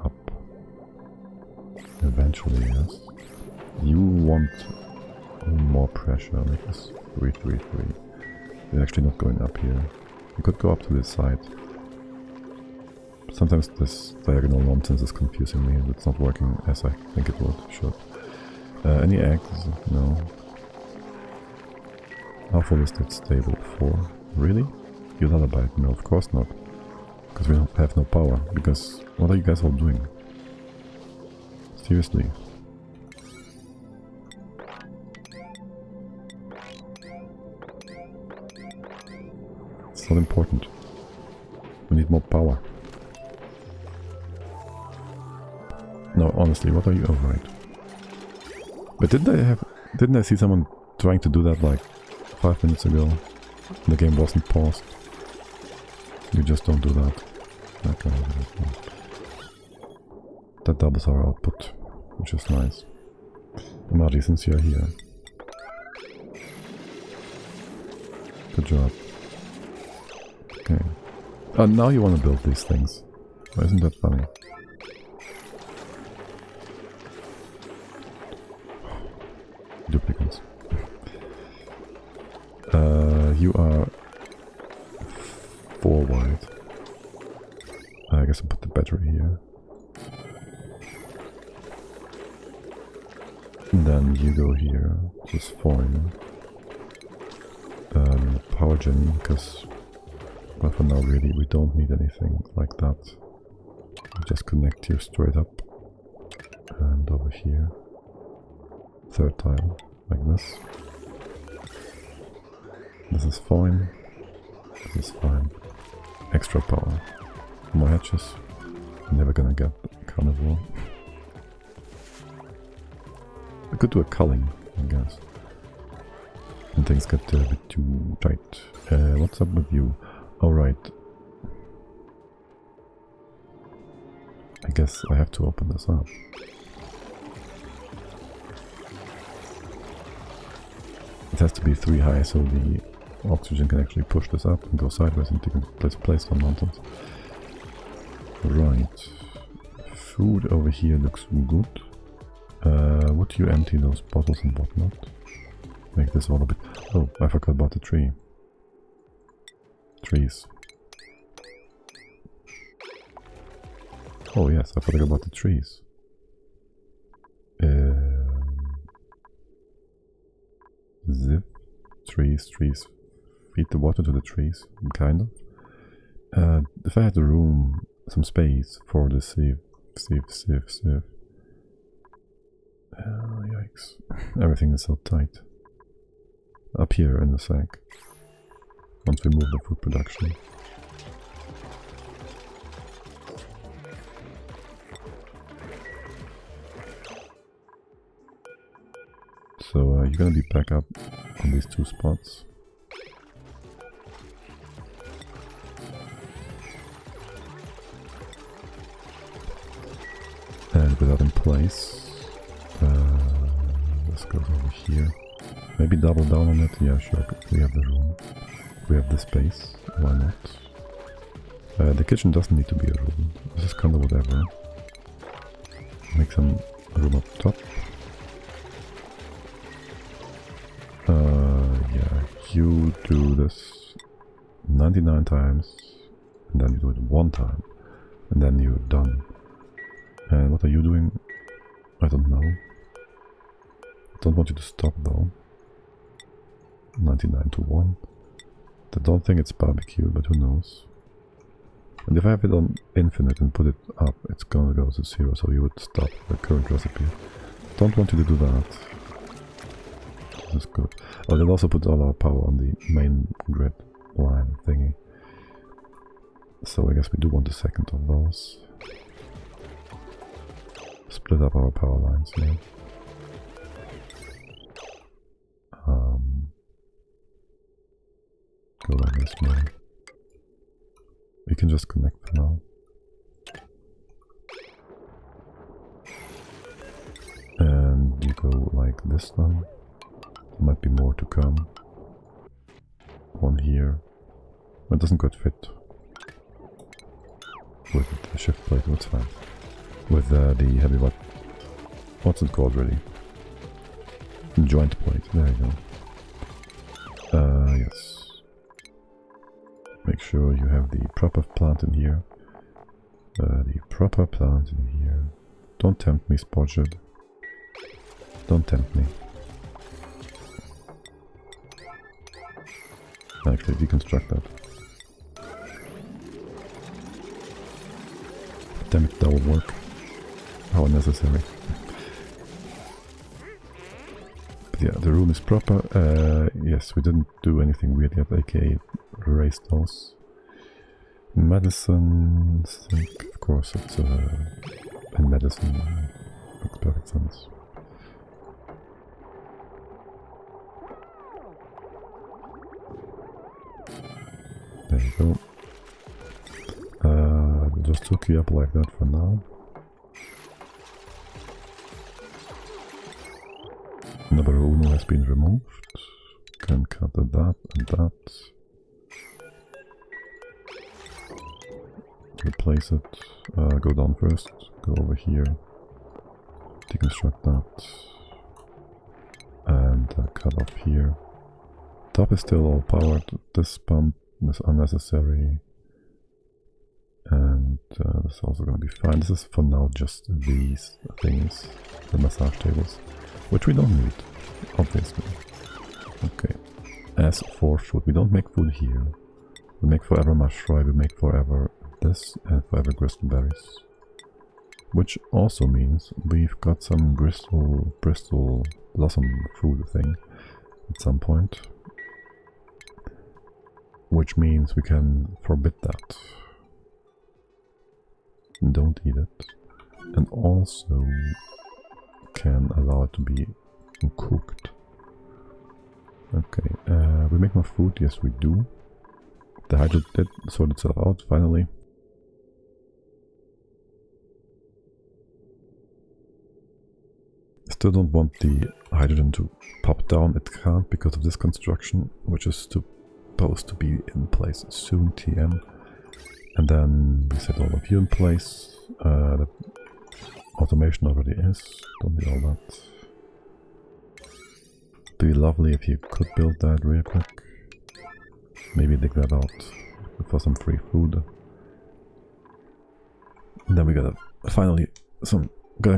up. Eventually, yes. You want more pressure, like this 3, 3, 3. You're actually not going up here. You could go up to this side. Sometimes this diagonal nonsense is confusing me and it's not working as I think it should. Any eggs? No. How full is that stable? 4? Really? You lullaby? No, of course not. Because we don't have no power. Because what are you guys all doing? Seriously. It's not important. We need more power. No, honestly, what are you? Oh, right. But didn't I see someone trying to do that like 5 minutes ago? The game wasn't paused. You just don't do that. Okay. That doubles our output, which is nice. Marty, since you're here. Good job. Okay. Oh, now you want to build these things. Why isn't that funny? Duplicants. You are 4 wide. I guess I'll put the battery here. And then you go here, just fine. Power gen, because well, for now really we don't need anything like that. Just connect here straight up. And over here. 3rd tile, like this. This is fine. This is fine. Extra power. More hatches. Never gonna get Carnivore. I could do a culling, I guess. And things get a bit too tight. What's up with you? Alright. I guess I have to open this up. It has to be 3 high so the oxygen can actually push this up and go sideways and take place on mountains. Right. Food over here looks good. Would you empty those bottles and whatnot? Make this all a bit... Oh, I forgot about the tree. Trees. Oh yes, I forgot about the trees. Zip. Trees. Feed the water to the trees, kind of. If I had the room, some space for the sieve. Yikes. Everything is so tight. Up here in the sack. Once we move the food production. So you're gonna be back up on these 2 spots. And with that in place, this goes over here. Maybe double down on it. Yeah, sure. We have the room. We have the space. Why not? The kitchen doesn't need to be a room. This is kind of whatever. Make some room up top. Yeah, you do this 99 times, and then you do it 1 time, and then you're done. And what are you doing? I don't know. I don't want you to stop though. 99 to 1. I don't think it's barbecue, but who knows. And if I have it on infinite and put it up, it's gonna go to 0, so you would stop the current recipe. Don't want you to do that. That's good. Oh, they'll also put all our power on the main grid line thingy. So I guess we do want a second of those. Split up our power lines here. Go like this way. We can just connect for now. this done. There might be more to come. One here. It doesn't quite fit with the shift plate, that's fine. With the heavy what's it called really? Joint plate, there you go. Yes. Make sure you have the proper plant in here. The proper plant in here. Don't tempt me, Spotted. Don't tempt me. Actually, deconstruct that. Damn it, that will work. How unnecessary. But yeah, the room is proper. Yes, we didn't do anything weird yet, aka erase those. Medicine, of course, it's in medicine. Makes perfect sense. There you go. Just hook you up like that for now. Another Uno has been removed. Can cut that and that. Replace it. Go down first. Go over here. Deconstruct that. And cut off here. Top is still all powered. This pump is unnecessary. And this is also going to be fine. This is for now just these things. The massage tables. Which we don't need, obviously. Okay. As for food, we don't make food here. We make forever mushroom, we make forever this, and forever gristleberries. Which also means we've got some Bristol blossom food thing at some point. Which means we can forbid that. Don't eat it. And also can allow it to be cooked. Okay, we make more food, yes we do. The hydro did sort itself out finally. Still don't want the hydrogen to pop down, it can't because of this construction, which is supposed to be in place soon, TM. And then we set all of you in place. The automation already is, don't need all that. Be lovely if you could build that real quick. Maybe dig that out for some free food. And then we gotta finally we're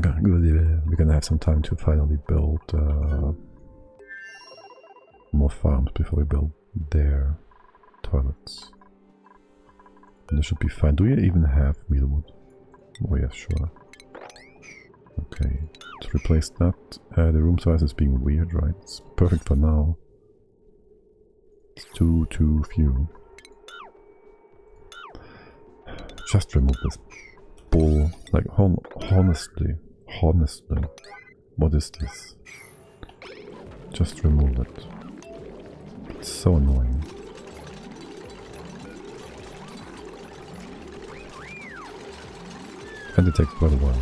gonna have some time to finally build more farms before we build their toilets. And this should be fine. Do we even have mealwood? Oh yeah, sure. Okay, to replace that, the room size is being weird, right? It's perfect for now. It's too few. Just remove this bull. Like, honestly, what is this? Just remove it. It's so annoying. And it takes quite a while.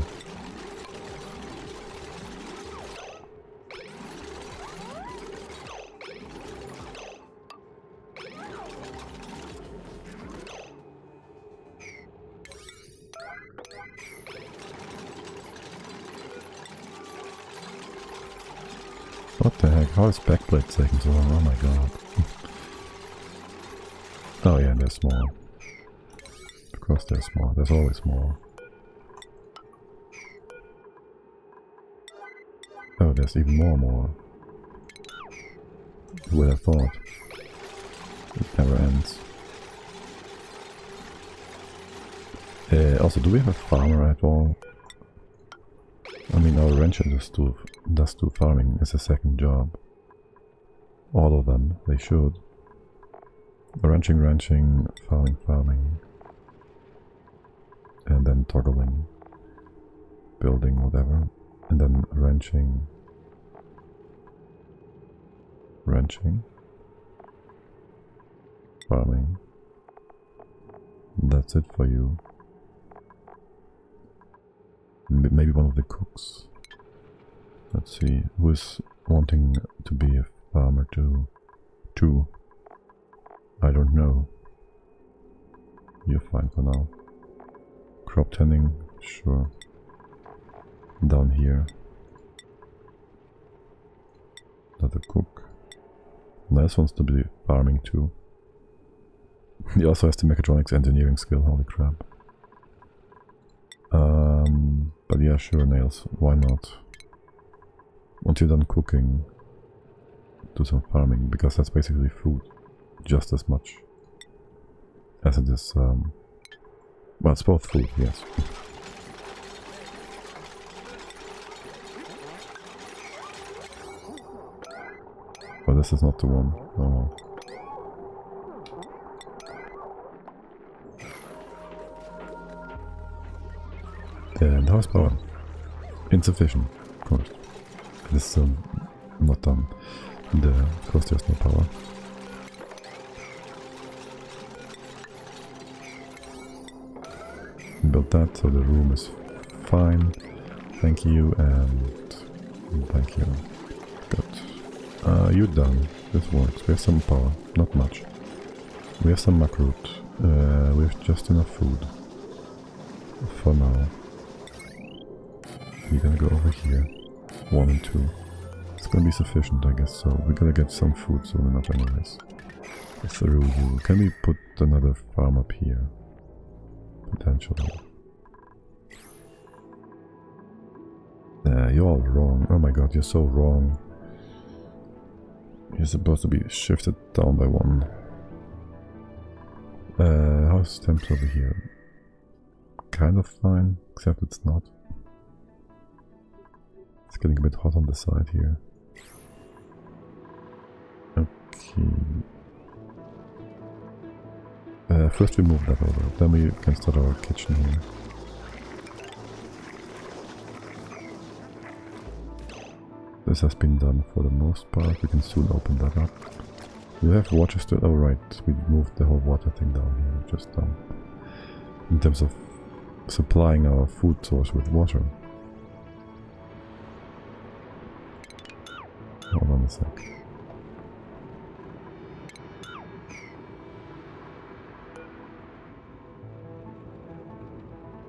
What the heck? How is backplate taking so long? Oh my god. Oh yeah, there's more. Of course there's more. There's always more. Oh, there's even more. Who would have thought? It never ends. Also, do we have a farmer at all? I mean, our rancher does do farming as a second job. All of them, they should. Ranching, farming. And then toggling. Building, whatever. And then ranching. Farming. That's it for you. Maybe one of the cooks. Let's see, who's wanting to be a farmer too. I don't know. You're fine for now. Crop tending, sure. Down here. Another cook. Nice wants to be farming too. He also has the mechatronics engineering skill, holy crap. But yeah, sure, nails, why not? Once you're done cooking, do some farming, because that's basically food, just as much as it is, well, it's both food, yes. But this is not the one, oh. And horsepower. Insufficient, of course. It is still not done. Of course there's no power. Built that, so the room is fine. Thank you, and thank you. Good. You're done. This works. We have some power, not much. We have some macroot. We have just enough food. For now. We're gonna go over here. 1 and 2. It's gonna be sufficient, I guess, so we're gonna get some food soon enough anyways. Through you. Can we put another farm up here? Potentially. You're all wrong. Oh my god, you're so wrong. You're supposed to be shifted down by 1. How's temps over here? Kind of fine, except it's not. It's getting a bit hot on the side here. Okay. First we move that over, then we can start our kitchen here. This has been done for the most part, we can soon open that up. We have water still, oh right, we moved the whole water thing down here, just down. In terms of supplying our food source with water. Hold on a sec.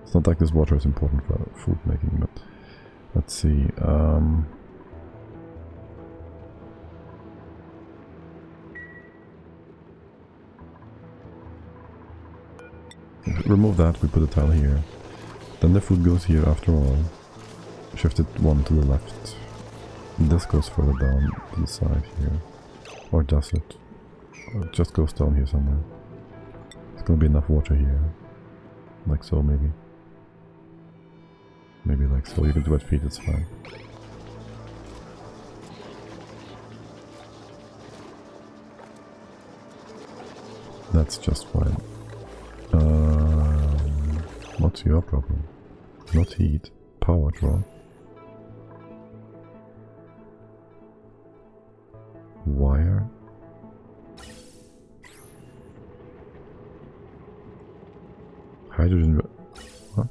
It's not like this water is important for food making, but let's see. Remove that, we put a tile here. Then the food goes here after all. Shift it 1 to the left. This goes further down to the side here. Or does it? Or it just goes down here somewhere. It's gonna be enough water here. Like so, maybe. Maybe like so. You can do wet feet, it's fine. That's just fine. What's your problem? Not heat. Power draw. Wire. Hydrogen. What?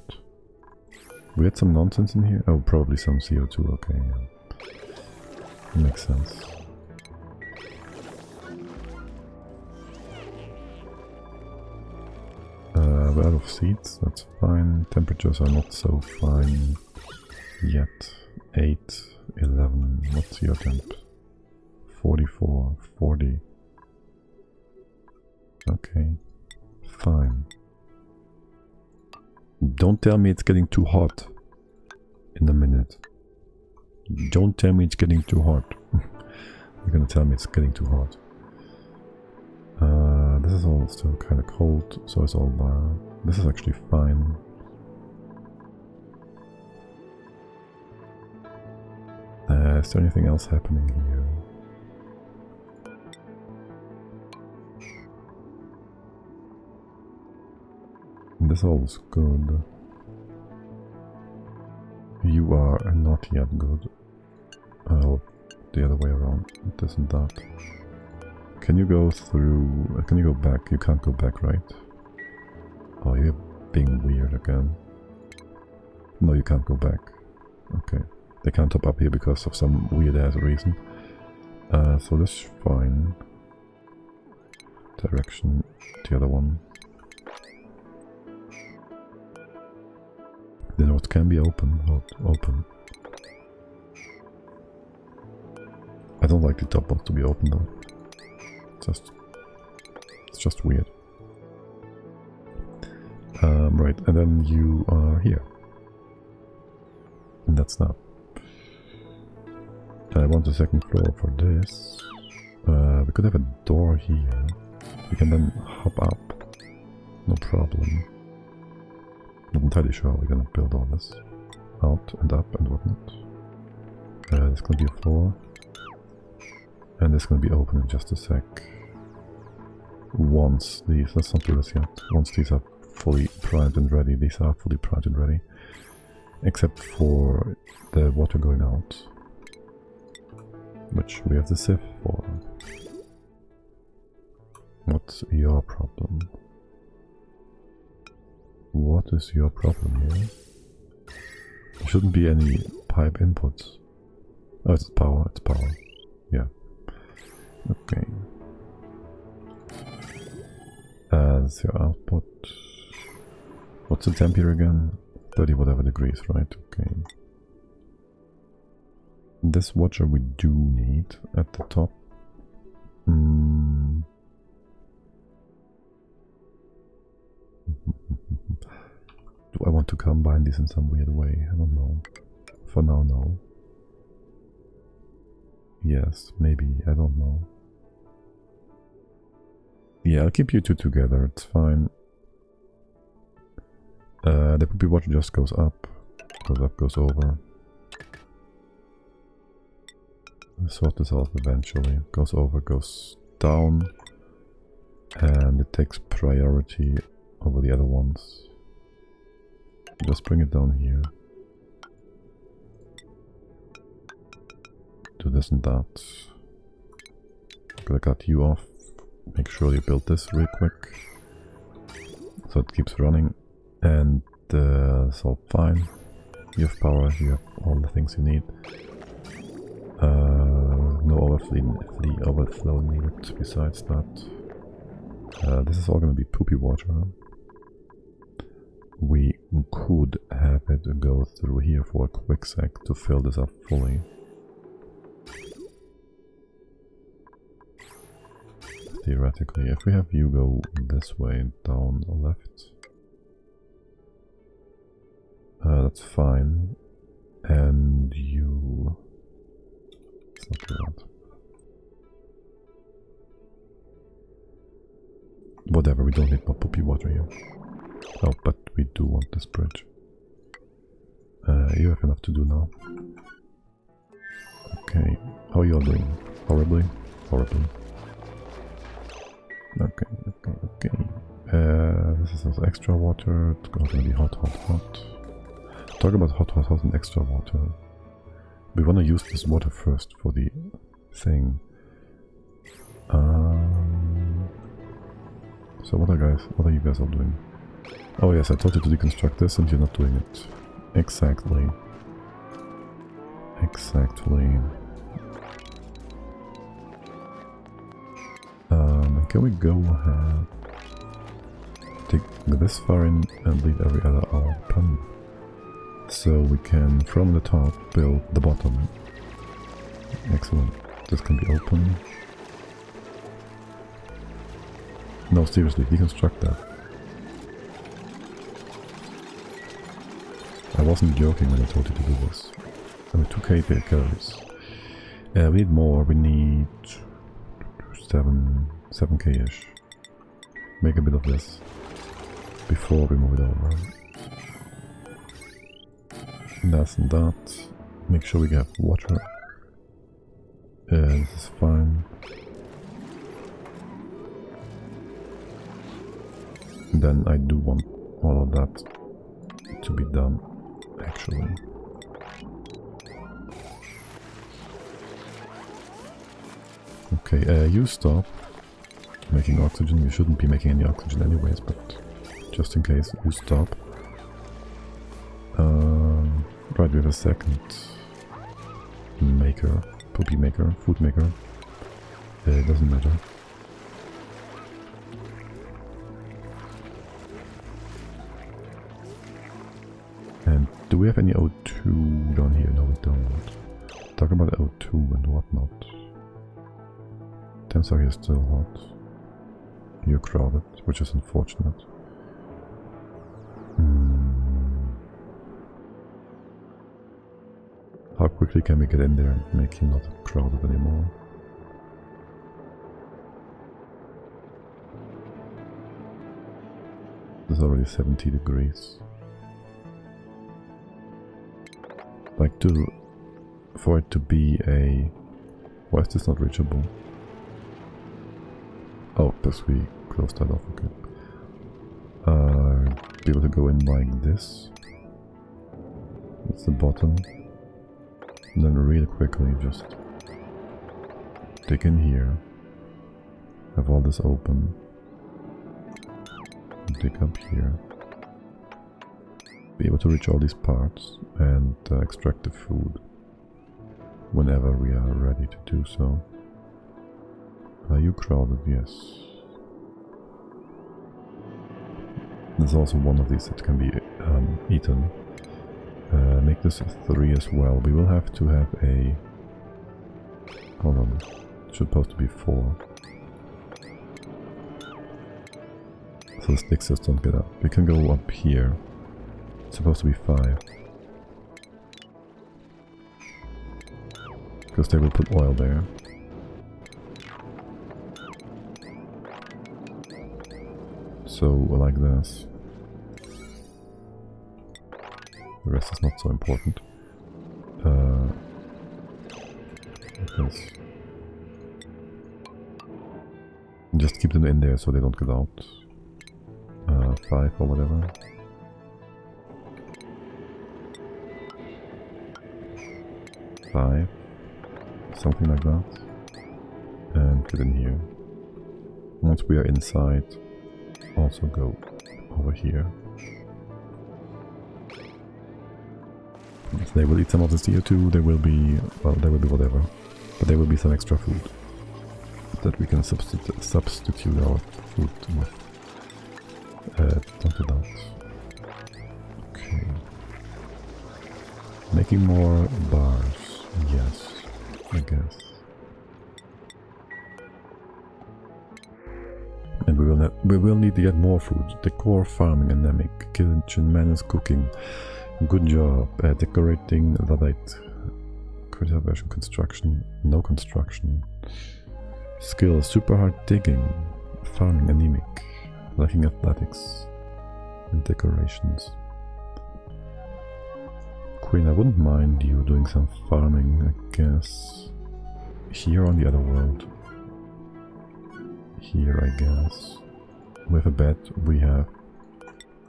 We had some nonsense in here? Oh, probably some CO2. Okay, yeah. Makes sense. We're out of seeds, that's fine. Temperatures are not so fine yet. 8, 11, what's your temp? 44, 40. Okay, fine. Don't tell me it's getting too hot in a minute. Don't tell me it's getting too hot. You're gonna tell me it's getting too hot. This is all still kind of cold, so it's all, this is actually fine. Is there anything else happening here? This all is good. You are not yet good. Oh, the other way around. It isn't that. Can you go through... Can you go back? You can't go back, right? Oh, you're being weird again. No, you can't go back. Okay. They can't top up here because of some weird ass reason. So this is fine. Direction, the other one. The node can be open, not open. I don't like the top one to be open though. It's just weird. Right, and then you are here. And that's that. I want the second floor for this. We could have a door here. We can then hop up. No problem. Not entirely sure how we're gonna build all this. Out and up and whatnot. There's gonna be a floor. And it's gonna be open in just a sec. Once these, let's not do this yet. Once these are fully primed and ready, these are fully primed and ready. Except for the water going out. Which we have the sieve for. What's your problem? What is your problem here? There shouldn't be any pipe inputs. Oh, it's power, Yeah. Okay. That's your output. What's the temp here again? 30 whatever degrees, right? Okay. This watcher we do need at the top. Do I want to combine these in some weird way? I don't know. For now, no. Yes, maybe, I don't know. Yeah, I'll keep you two together, it's fine. The poopy watcher just goes up, goes over. We'll sort this out eventually. Goes over, goes down. And it takes priority over the other ones. Just bring it down here. Do this and that. Gonna cut you off. Make sure you build this real quick. So it keeps running. And it's all fine. You have power, you have all the things you need. No overflow needed besides that. This is all gonna be poopy water. We could have it go through here for a quick sec to fill this up fully. Theoretically, if we have you go this way, down or left, that's fine. And you... Let's not do that. Whatever, we don't need more poopy water here. Oh, but we do want this bridge. You have enough to do now. Okay, how are you all doing? Horribly? Horribly. Okay. This is also extra water. It's going to be hot. Talk about hot and extra water. We want to use this water first for the thing. So what are you guys all doing? Oh yes, I told you to deconstruct this and you're not doing it. Exactly. Can we go ahead, take this far in and leave every other open? So we can, from the top, build the bottom. Excellent. This can be open. No, seriously, deconstruct that. I wasn't joking when I told you to do this. I mean, 2k calories. We need more, we need 7k-ish. Make a bit of this before we move it over. That's and that. Make sure we get water. This is fine. Then I do want all of that to be done, actually. Okay, you stop making oxygen. You shouldn't be making any oxygen anyways, but just in case, you stop. Right, we have a second maker, poopy maker, food maker. It doesn't matter. And do we have any O2 down here? No, we don't. Talk about O2 and whatnot. Temps are here still hot. You're crowded, which is unfortunate. How quickly can we get in there and make him not crowded anymore? It's already 70 degrees. Like for it to be a... Why is this not reachable? Oh, because we closed that off, okay. Be able to go in like this. That's the bottom. And then really quickly just dig in here. Have all this open. Dig up here. Be able to reach all these parts and extract the food whenever we are ready to do so. Are you crowded? Yes. There's also one of these that can be eaten. Make this a 3 as well. We will have to have a... Hold on. It's supposed to be 4. So the sticks just don't get up. We can go up here. It's supposed to be 5. Because they will put oil there. So, like this. The rest is not so important. Because just keep them in there so they don't get out. 5 or whatever. Something like that. And get in here. Once we are inside, also go over here. If they will eat some of the CO2, there will be, well, there will be whatever. But there will be some extra food that we can substitute our food with. Don't do that. Okay. Making more bars. Yes, I guess. And we will need to get more food. Decor, farming, anemic, kitchen, manage, cooking. Good job at decorating, Luddite, critical version, construction, no construction. Skill, super hard digging, farming, anemic, lacking athletics, and decorations. Queen, I wouldn't mind you doing some farming, I guess. Here on the other world. Here, I guess. With a bed, we have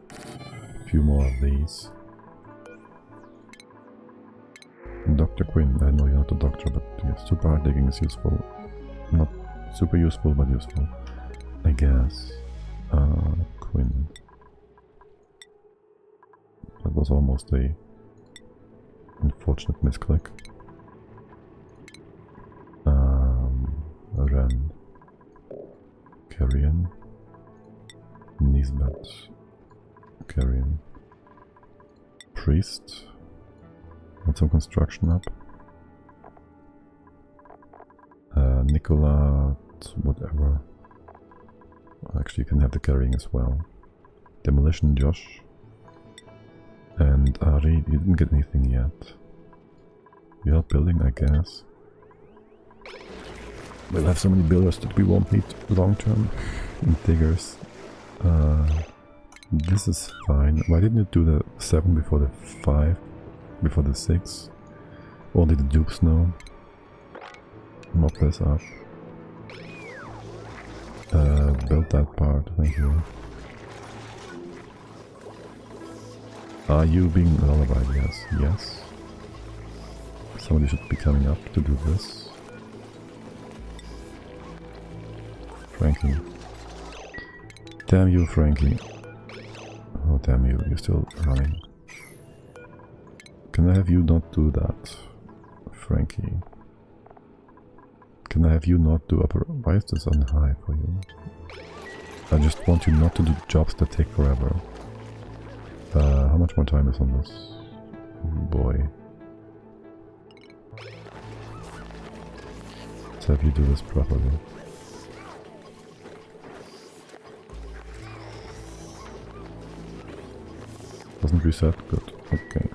a few more of these. Dr. Quinn, I know you're not a doctor, but yes, super hard digging is useful. Not super useful, but useful, I guess. Quinn. That was almost a unfortunate misclick. Ren. Carrion. Nisbet. Carrion. Priest. Want some construction up. Nicola, whatever. Actually, you can have the carrying as well. Demolition, Josh. And Ari, you didn't get anything yet. You're not building, I guess. We'll have so many builders that we won't need long term. And diggers. This is fine. Why didn't you do the 7 before the 5? Before the 6? Only the Dupes know. Mop this up. Build that part, thank you. Are you being lullabied? Yes. Yes. Somebody should be coming up to do this. Frankie. Damn you, Frankie. Oh, damn you, you're still running. Can I have you not do that, Frankie? Can I have you not do upper? Why is this on high for you? I just want you not to do jobs that take forever. How much more time is on this? Boy. Let's have you do this properly. Doesn't reset? Good. Okay.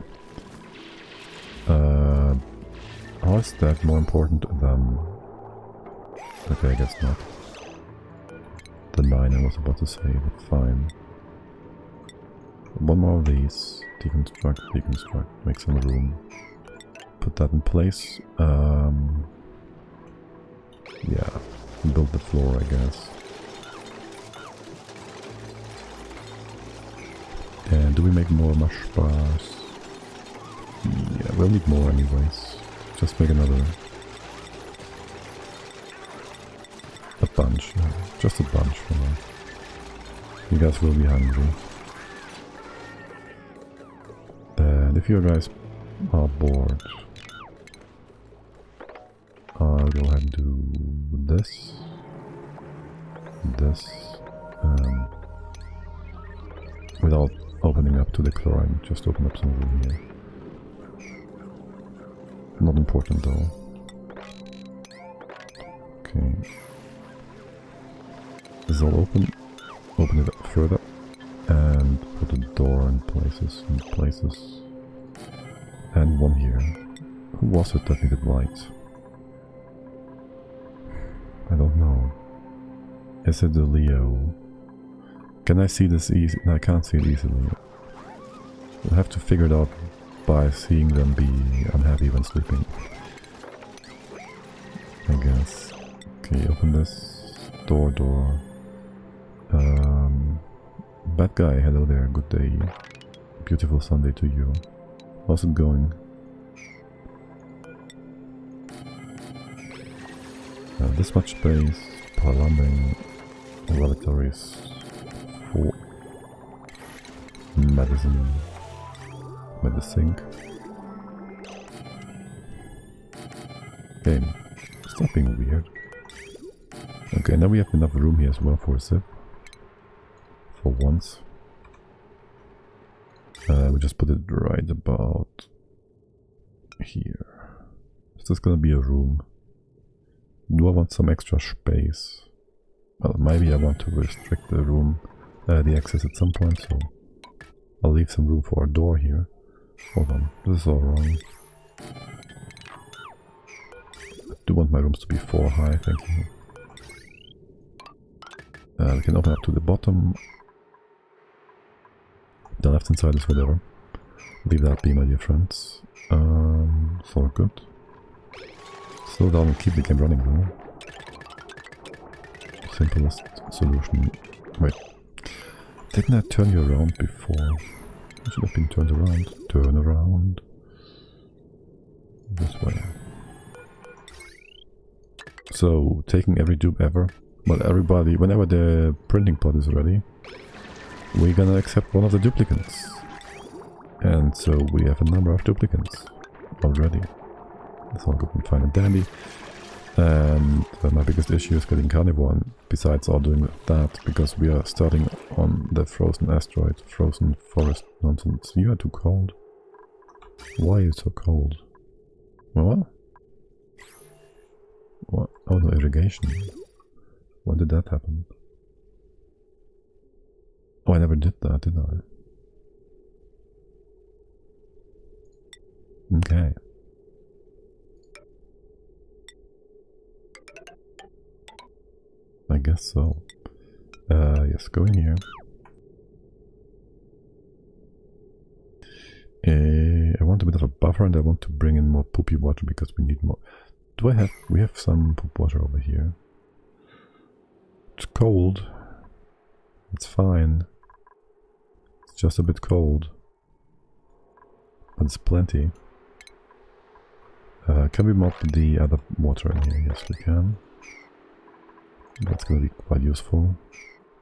How is that more important than... Okay, I guess not. The 9 I was about to say, but fine. One more of these. Deconstruct, deconstruct, make some room. Put that in place. Yeah, build the floor, I guess. And do we make more mush bars? Yeah, we'll need more anyways. Just make another... a bunch. Just a bunch for now. You guys will be hungry. And if you guys are bored, I'll go ahead and do this. This. Without opening up to the chlorine, just open up some room here. Not important though. Okay. This is all open. Open it up further. And put a door in places. And one here. Who was it that needed light? I don't know. Is it the Leo? Can I see this easy? No, I can't see it easily. We'll have to figure it out by seeing them be unhappy when sleeping. I guess. Okay, open this. Door. Bad guy, hello there, good day. Beautiful Sunday to you. How's it going? This much space, plumbing, lavatories, for medicine, Game, stop being weird. Okay, now we have enough room here as well for a sip. For once. We just put it right about here. Is this gonna be a room? Do I want some extra space? Well, maybe I want to restrict the room, the access at some point, so I'll leave some room for a door here. Hold on, this is all wrong. I do want my rooms to be 4 high, thank you. We can open up to the bottom. The left hand side is whatever. Leave that be, my dear friends. It's all good. Slow down and keep the game running though. Simplest solution. Wait. Didn't I turn you around before? I should have been turned around. Turn around. This way. So, taking every dupe ever. Well, everybody, whenever the printing pod is ready, we're gonna accept one of the duplicants. And so we have a number of duplicants already. That's all good and fine and dandy. And my biggest issue is getting Carnivore, and besides all doing that, because we are starting on the frozen asteroid, frozen forest nonsense. You are too cold. Why are you so cold? What? What? Oh no, irrigation. When did that happen? Oh, I never did that, did I? Okay. I guess so. Yes, go in here. I want a bit of a buffer, and I want to bring in more poopy water because we need more. We have some poop water over here. It's cold. It's fine. It's just a bit cold. But it's plenty. Can we mop the other water in here? Yes, we can. That's gonna be quite useful.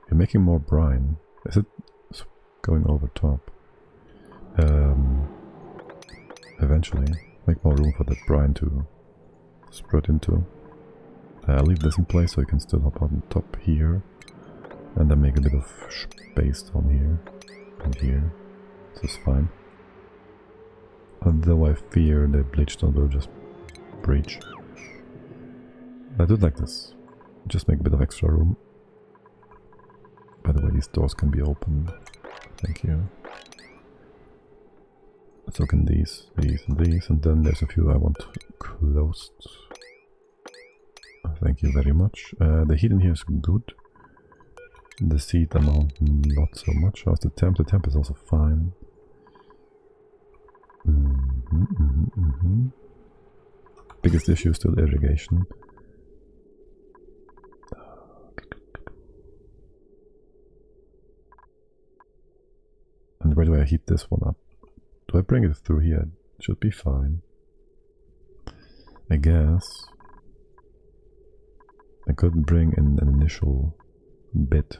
You're making more brine. Is it going over top? Eventually. Make more room for that brine to spread into. I'll leave this in place so you can still hop on top here. And then make a bit of space down here and here. This is fine. Although I fear the bleachstone will just breach. I do like this. Just make a bit of extra room. By the way, these doors can be opened. Thank you. So can these, and then there's a few I want closed. Thank you very much. The heat in here is good. The seed amount, not so much. How's the temp? The temp is also fine. Biggest issue is still irrigation. And where do I heat this one up? Do I bring it through here? It should be fine. I guess. I could bring in an initial bit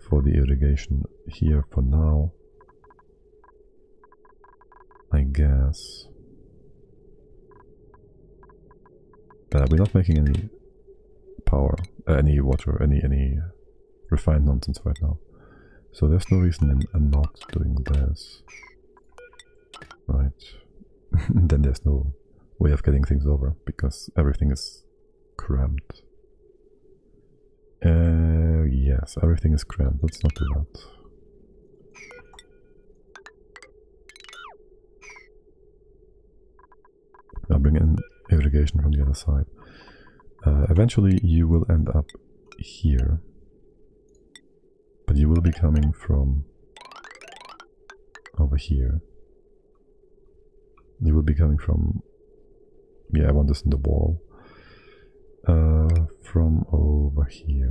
for the irrigation here for now. I guess. We're not making any power, any water, any refined nonsense right now. So there's no reason in not doing this. Right. Then there's no way of getting things over because everything is cramped. Yes, everything is cramped. Let's not do that. I'll bring in irrigation from the other side. Eventually you will end up here. But you will be coming from over here. You will be coming from... Yeah, I want this in the wall. From over here.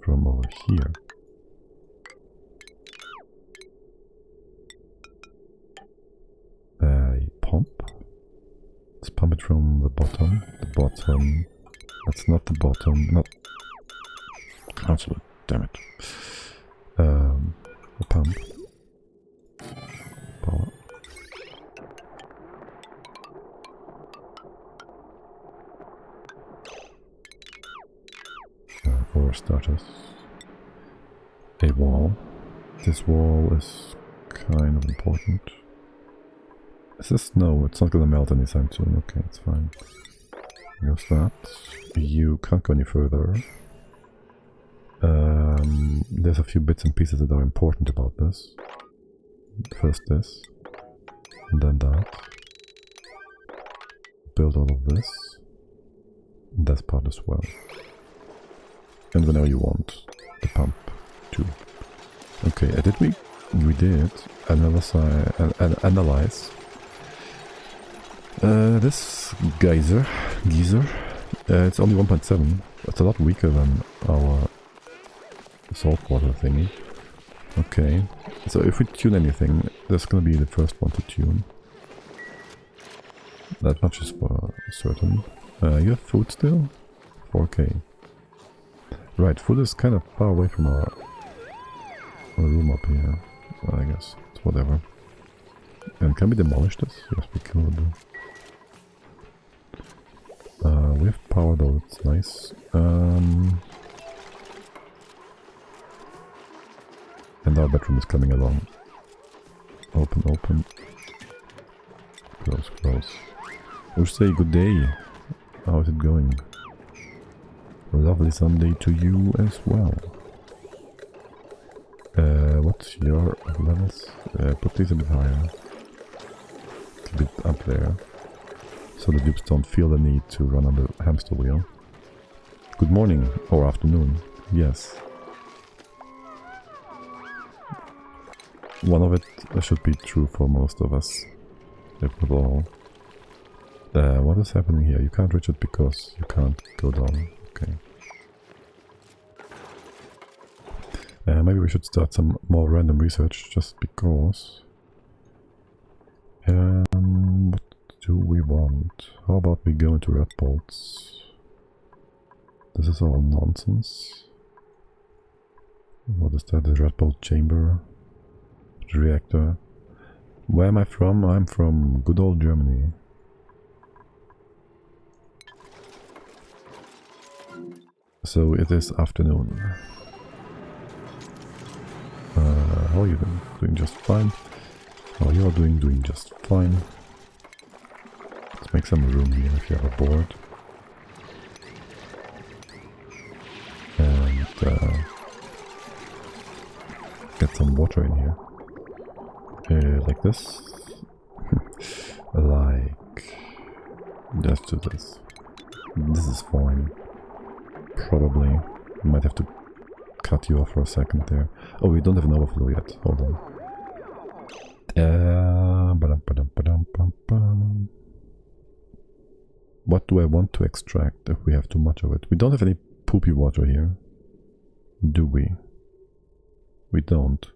From over here. Pump. Let's pump it from the bottom. The bottom. That's not the bottom. Not... Absolute. Damn it. A pump. Power. For starters. A wall. This wall is kind of important. Is this? No, it's not gonna melt anytime soon. Okay, it's fine. Goes that. You can't go any further. There's a few bits and pieces that are important about this. First this, and then that. Build all of this. That part as well. And whenever you want, the pump too. Okay, we did analyze this geyser. It's only 1.7. It's a lot weaker than our saltwater thingy. Okay, so if we tune anything, that's gonna be the first one to tune. That much is for certain. You have food still? 4K. Right, food is kind of far away from our room up here. Well, I guess it's whatever. And can we demolish this? Yes, we can do. We have power though, it's nice. And our bedroom is coming along. Open, open. Close, close. We'll say good day. How is it going? A lovely Sunday to you as well. What's your levels? Put these a bit higher. A bit up there. So the dupes don't feel the need to run on the hamster wheel. Good morning, or afternoon. Yes. One of it should be true for most of us, if not all. What is happening here? You can't reach it because you can't go down. Okay. Maybe we should start some more random research, just because. What do we want? How about we go into red bolts? This is all nonsense. What is that? The red bolt chamber? Reactor. Where am I from? I'm from good old Germany. So it is afternoon. How are you doing? Doing just fine. How you are doing just fine. Let's make some room here if you have a board. And get some water in here. Like this. Like... Just do this. This is fine. Probably. Might have to cut you off for a second there. Oh, we don't have an overflow yet. Hold on. What do I want to extract if we have too much of it? We don't have any poopy water here. Do we? We don't.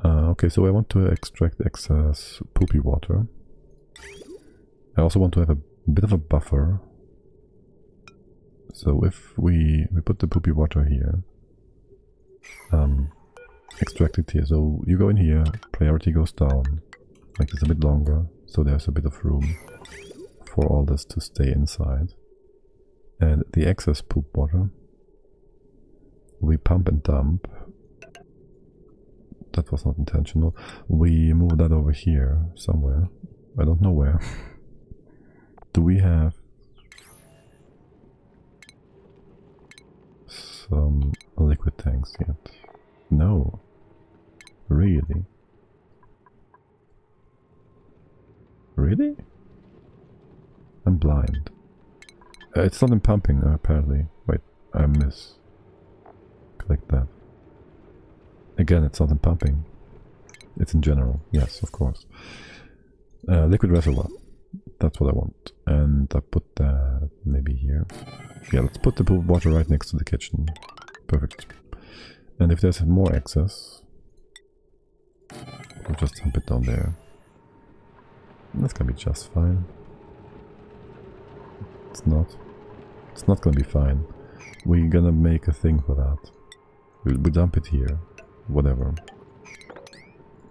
Okay, so I want to extract excess poopy water. I also want to have a bit of a buffer. So if we put the poopy water here, extract it here. So you go in here, priority goes down, make this a bit longer, so there's a bit of room for all this to stay inside. And the excess poop water, we pump and dump. That was not intentional. We move that over here somewhere. I don't know where. Do we have some liquid tanks yet? No. Really? Really? I'm blind. It's not in pumping, apparently. Wait, I miss. Click that. Again, it's not in pumping. It's in general. Yes, of course. Liquid reservoir. That's what I want. And I put that maybe here. Yeah, let's put the pool water right next to the kitchen. Perfect. And if there's more excess, we'll just dump it down there. That's gonna be just fine. It's not. It's not gonna be fine. We're gonna make a thing for that. We dump it here. Whatever.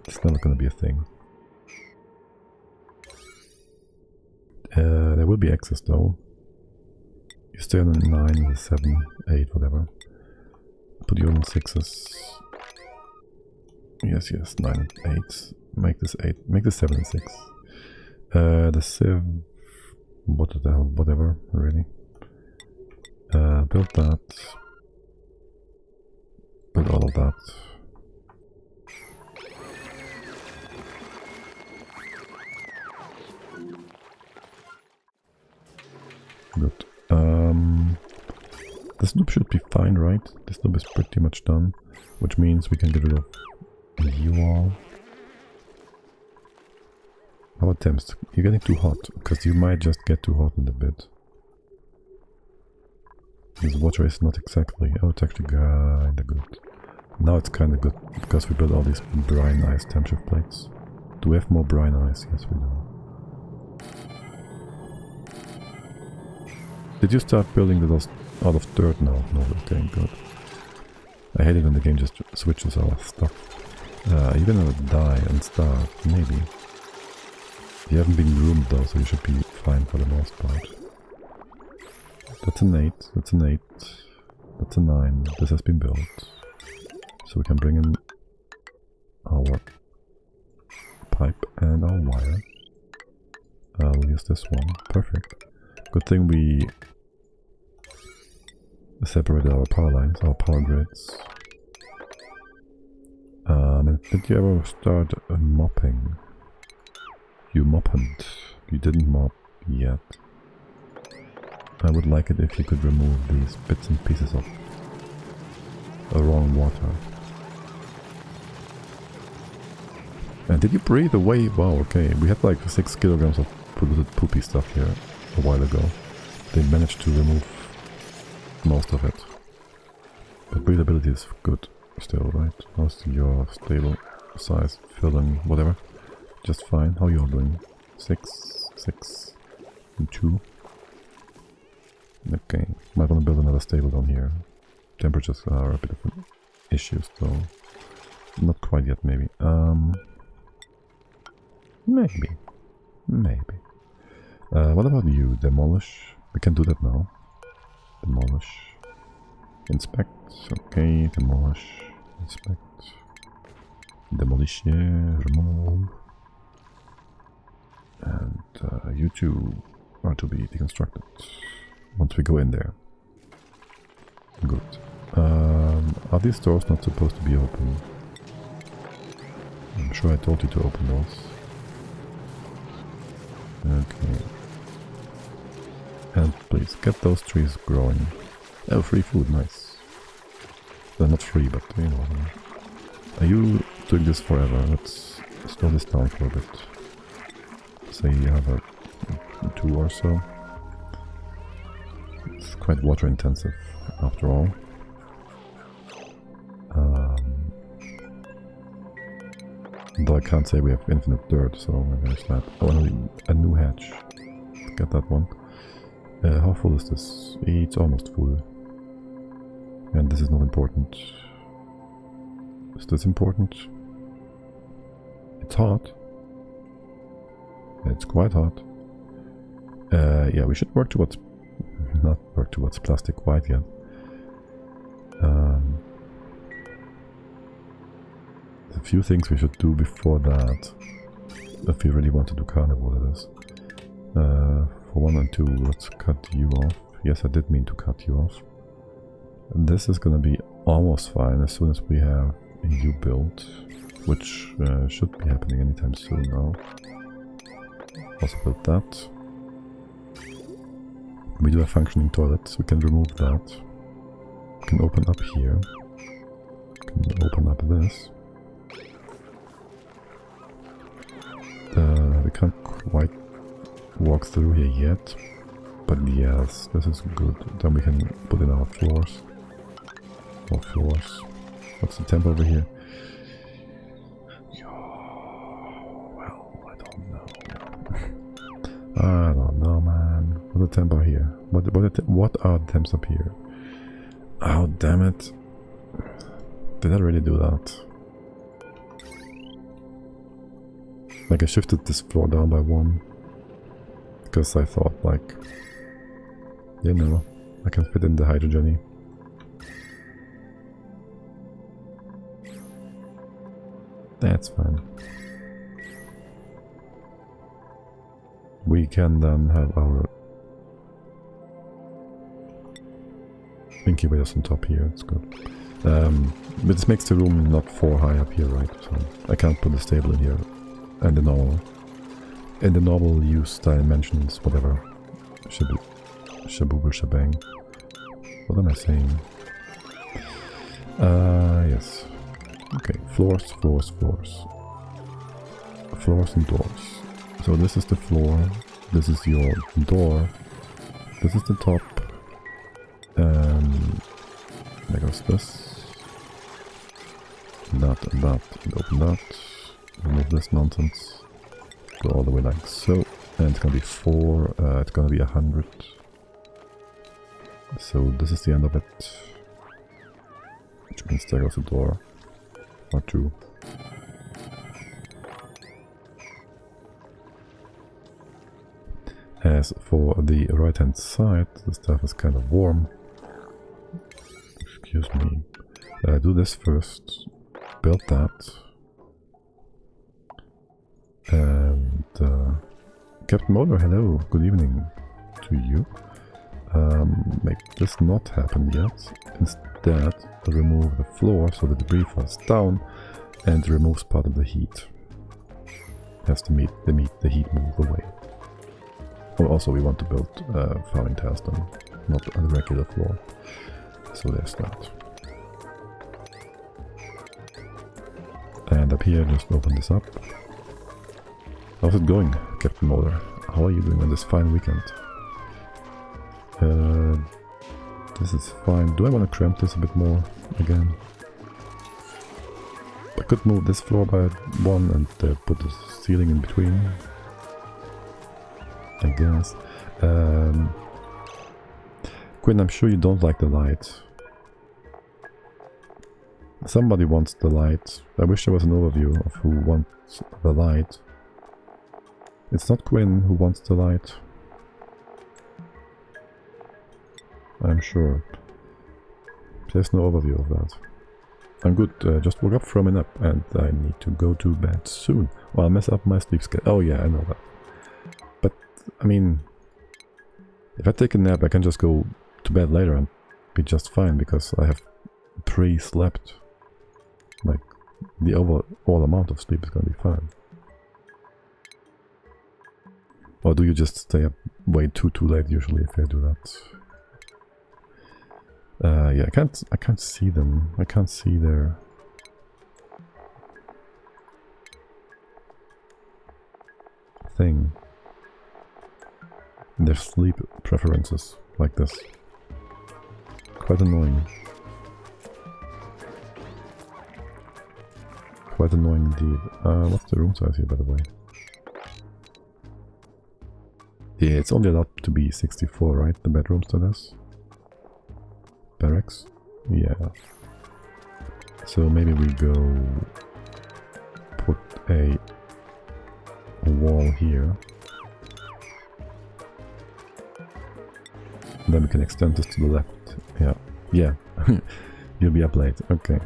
It's never gonna be a thing. There will be excess though. You stay on a 9, 7, 8, whatever. Put you on 6s. Yes, 9 and 8. Make this 8. Make this 7 and 6. The sieve. What the hell? Whatever, really. Build that. Build all of that. Good. This loop should be fine, right? This loop is pretty much done, which means we can get rid of you all. How about temps? You're getting too hot, because you might just get too hot in a bit. This water is not exactly... Oh, it's actually kinda good. Now it's kinda good, because we built all these brine ice temp shift plates. Do we have more brine ice? Yes, we do. Did you start building those out of dirt now? No, okay, good. I hate it when the game just switches our stuff. You're gonna die and starve, maybe. You haven't been groomed though, so you should be fine for the most part. That's an 8, that's an 8, that's a 9. This has been built. So we can bring in our pipe and our wire. We'll use this one. Perfect. Good thing we separated our power lines, our power grids. And did you ever start mopping? You moppened. You didn't mop yet. I would like it if you could remove these bits and pieces of wrong water. And did you breathe away? Wow, okay. We had like 6 kilograms of polluted poopy stuff here a while ago. They managed to remove most of it. But breathability is good still, right? How's your stable size, filling, whatever? Just fine. How you all doing? 6, 6, and 2. Okay. Might want to build another stable down here. Temperatures are a bit of an issue still. Not quite yet, maybe. Maybe. Maybe. What about you? Demolish? We can do that now. demolish, inspect, okay, demolish, inspect, demolish, yeah, remove, and you two are to be deconstructed once we go in there. Good. Are these doors not supposed to be open? I'm sure I told you to open those. Okay. And please, get those trees growing. Oh, free food, nice. They're not free, but you know. Are you doing this forever? Let's slow this down for a bit. Say you have a 2 or so. It's quite water intensive, after all. Though I can't say we have infinite dirt, so there's that. Oh, a new hatch. Get that one. How full is this? It's almost full. And this is not important. Is this important? It's hot. It's quite hot. Yeah, we should work towards... not work towards plastic quite yet. A few things we should do before that. If we really want to do carnivore, that is. For 1 and 2, let's cut you off. Yes, I did mean to cut you off. This is gonna be almost fine as soon as we have you built, which should be happening anytime soon now. Also build that. We do have functioning toilets, we can remove that. We can open up here. We can open up this. We can't quite walk through here yet, but yes, this is good. Then we can put in our floors. More floors. What's the temp over here? Well, I don't know. I don't know, man. What's the temp over here? What are the temps up here? Oh, damn it. Did I really do that? Like, I shifted this floor down by 1. Because I thought, like, you know, I can fit in the hydrogen-y. That's fine. We can then have our incubators on top here, it's good. But this makes the room not 4 high up here, right? So I can't put the stable in here. And the normal use dimensions, whatever. Shaboober shabang. What am I saying? Yes. Okay, floors. Floors and doors. So this is the floor, this is your door, this is the top, and there goes this, that, and open that, remove this nonsense, go all the way like so, and it's gonna be 4, it's gonna be 100, so this is the end of it, which means there goes a door, or 2. As for the right hand side, the stuff is kind of warm. Excuse me. Do this first. Build that. And Captain Motor, hello, good evening to you. Make this not happen yet. Instead, remove the floor so the debris falls down and removes part of the heat. Has to make the heat move away. Oh, also we want to build farming tiles then, not a regular floor. So there's that. And up here, just open this up. How's it going, Captain Motor? How are you doing on this fine weekend? This is fine. Do I want to cramp this a bit more again? I could move this floor by 1 and put the ceiling in between, I guess. Quinn, I'm sure you don't like the light. Somebody wants the light. I wish there was an overview of who wants the light. It's not Quinn who wants the light. I'm sure. There's no overview of that. I'm good, just woke up from a nap and I need to go to bed soon. Or I'll mess up my sleep schedule. Oh yeah, I know that. But, I mean, if I take a nap I can just go to bed later and be just fine because I have pre-slept. Like, the overall amount of sleep is gonna be fine. Or do you just stay up way too late usually if I do that? Yeah, I can't see them. I can't see their thing. Their sleep preferences like this. Quite annoying. Quite annoying indeed. What's the room size here, by the way? Yeah, it's only allowed to be 64, right? The bedrooms to this. Barracks? Yeah. So maybe we go put a wall here. And then we can extend this to the left. Yeah. Yeah. You'll be up late. Okay.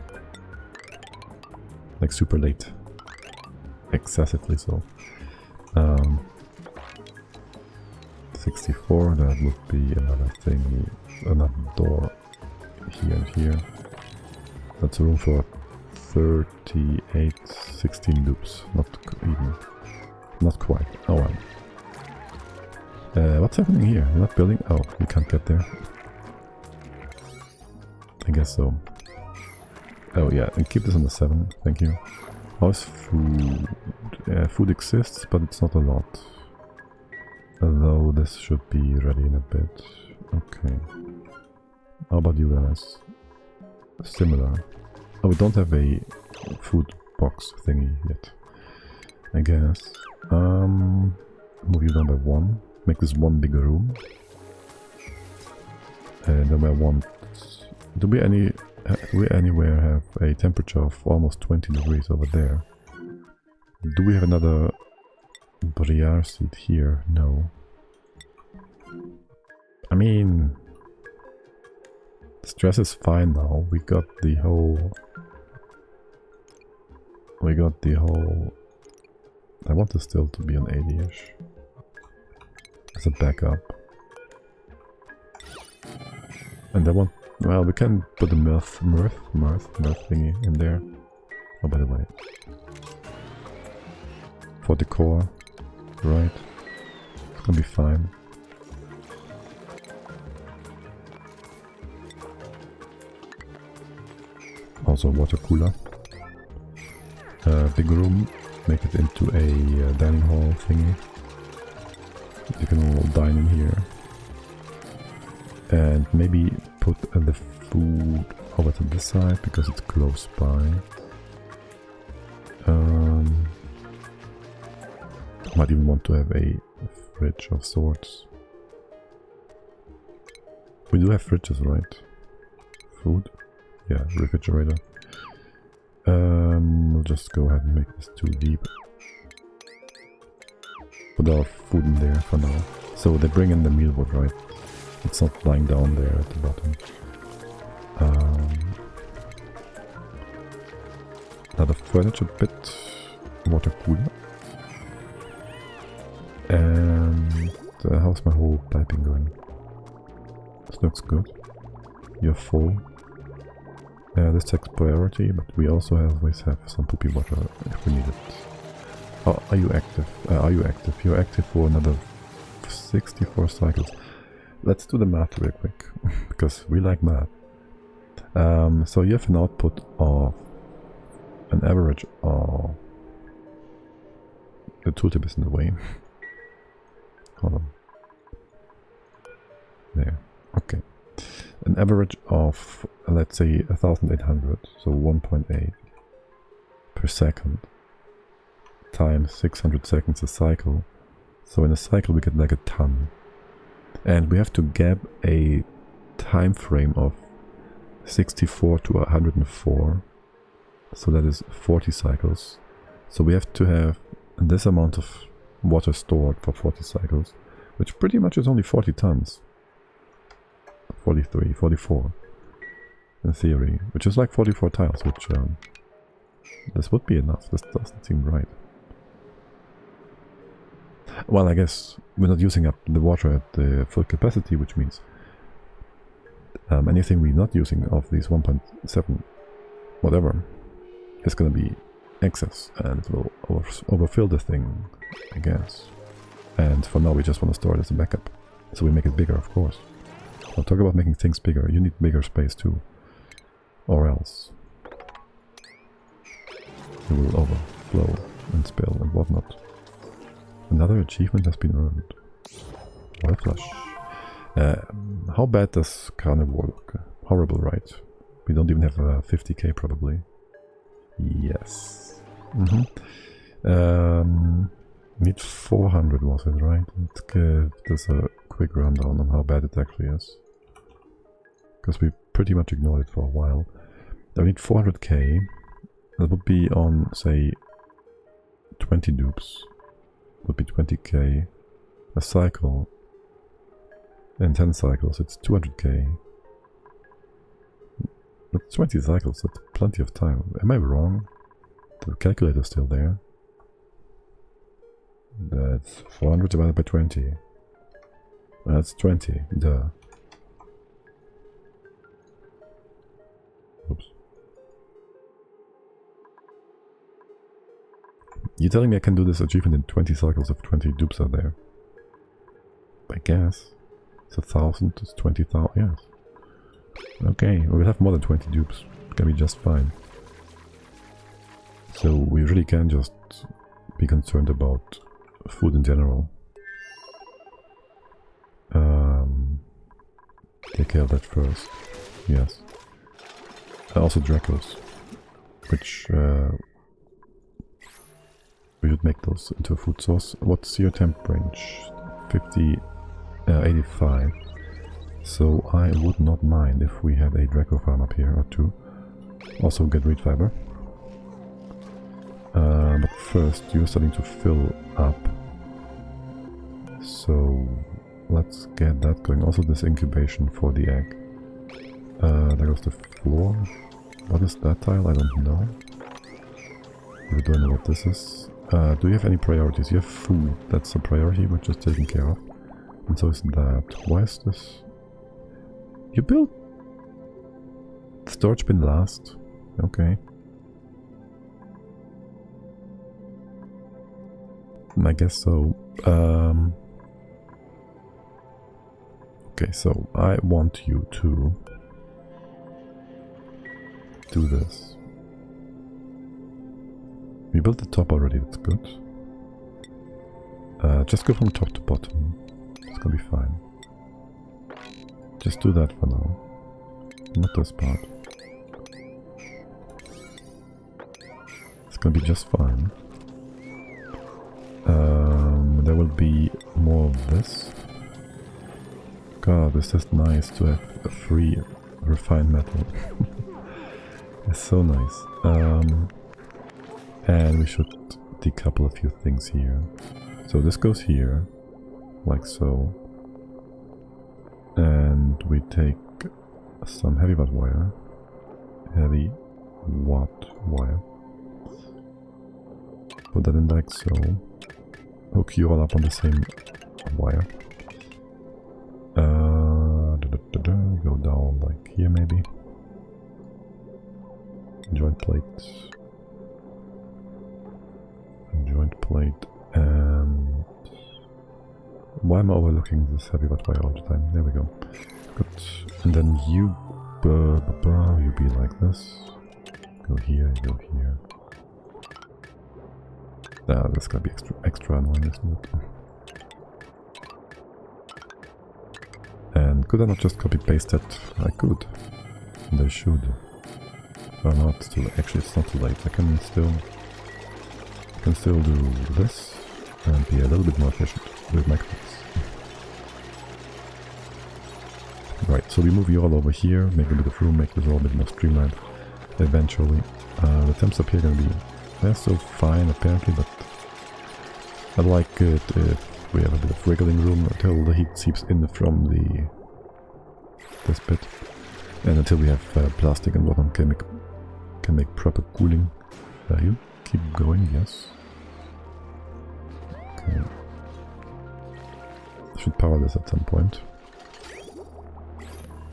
Like super late. Excessively so. 64, that would be another thing, another door here and here. That's room for 38, 16 dupes. Not even. Not quite. Oh well. What's happening here? You're not building? Oh, you can't get there. I guess so. Oh yeah, and keep this on the 7, thank you. How's food? Food exists, but it's not a lot. Although this should be ready in a bit. Okay. How about you guys? Similar. Oh, we don't have a food box thingy yet. I guess. Move you down by 1. Make this one bigger room. And then I want... Do we anywhere have a temperature of almost 20 degrees over there? Do we have another Briar seat here? No. I mean... Stress is fine now. We got the whole... I want this still to be an 80-ish. As a backup. And I want... Well, we can put the mirth thingy in there. Oh, by the way. For decor. Right. It's gonna be fine. Also water cooler. Big room. Make it into a dining hall thingy. You can all dine in here. And maybe put the food over to this side because it's close by. Might even want to have a fridge of sorts. We do have fridges, right? Food? Yeah, refrigerator. We'll just go ahead and make this too deep. Put our food in there for now. So they bring in the mealwood, right? It's not lying down there at the bottom. Another furniture bit. Water cooler. And how's my whole piping going? This looks good. You're full. This takes priority, but we also always have some poopy water if we need it. Oh, are you active? You're active for another 64 cycles. Let's do the math real quick, because we like math. So you have an output of an average of... The tooltip is in the way. Hold on. There. Okay. An average of, let's say, 1800, so 1.8 per second, times 600 seconds a cycle. So in a cycle we get like a ton. And we have to gap a time frame of 64 to 104. So that is 40 cycles. So we have to have this amount of water stored for 40 cycles, which pretty much is only 40 tons. 43, 44 in theory, which is like 44 tiles, which this would be enough. This doesn't seem right. Well, I guess we're not using up the water at the full capacity, which means anything we're not using of these 1.7 whatever is going to be excess, and it will overfill the thing, I guess. And for now we just want to store it as a backup, so we make it bigger, of course. I'll talk about making things bigger. You need bigger space too, or else it will overflow and spill and whatnot. Another achievement has been earned. Oil flush. How bad does Carnivore look? Horrible, right? We don't even have 50k probably. Yes. Need 400 was it, right? Let's give this a quick rundown on how bad it actually is. Because we pretty much ignored it for a while. I need 400k. That would be on, say, 20 dupes. Would be 20k. A cycle. And 10 cycles, it's 200k. That's 20 cycles, that's plenty of time. Am I wrong? The calculator's still there. That's 400 divided by 20. That's 20, duh. Oops. You're telling me I can do this achievement in 20 cycles if 20 dupes are there? I guess. It's 1,000, it's 20,000, yes. Okay, we'll have more than 20 dupes. It's gonna be just fine. So we really can just be concerned about food in general. Take care of that first. Yes. Also Dracos, which we should make those into a food source. What's your temp range? 85. So I would not mind if we had a Draco farm up here or two. Also get reed fiber. But first you're starting to fill up. So let's get that going. Also this incubation for the egg. There goes the floor. What is that tile? I don't know. We don't know what this is. Do you have any priorities? You have food. That's a priority, which is taken care of. And so is that. Why is this? You built storage bin last. Okay. I guess so. Okay, so I want you to do this. We built the top already, that's good. Just go from top to bottom. It's gonna be fine. Just do that for now. Not this part. It's gonna be just fine. There will be more of this. God, this is nice to have a free refined metal. It's so nice. And we should decouple a few things here. So this goes here, like so. And we take some heavy watt wire. Heavy watt wire. Put that in like so. Hook you all up on the same wire. Go down like here maybe. Joint plate. Joint plate, and why am I overlooking this heavy watt wire all the time? There we go. Good. And then you be like this. Go here, go here. Ah, that's gonna be extra annoying, isn't it? And could I not just copy paste that? I could. And I should. Or not. It's too late. Actually, it's not too late. I can still do this and be a little bit more efficient with my clicks. Right, so we move you all over here, make a bit of room, make this all a bit more streamlined. Eventually, the temps up here are gonna be, they're still fine apparently, but I like it if we have a bit of wriggling room until the heat seeps in from the this bit. And until we have plastic and whatnot can make proper cooling. You keep going, yes. Okay. Should power this at some point.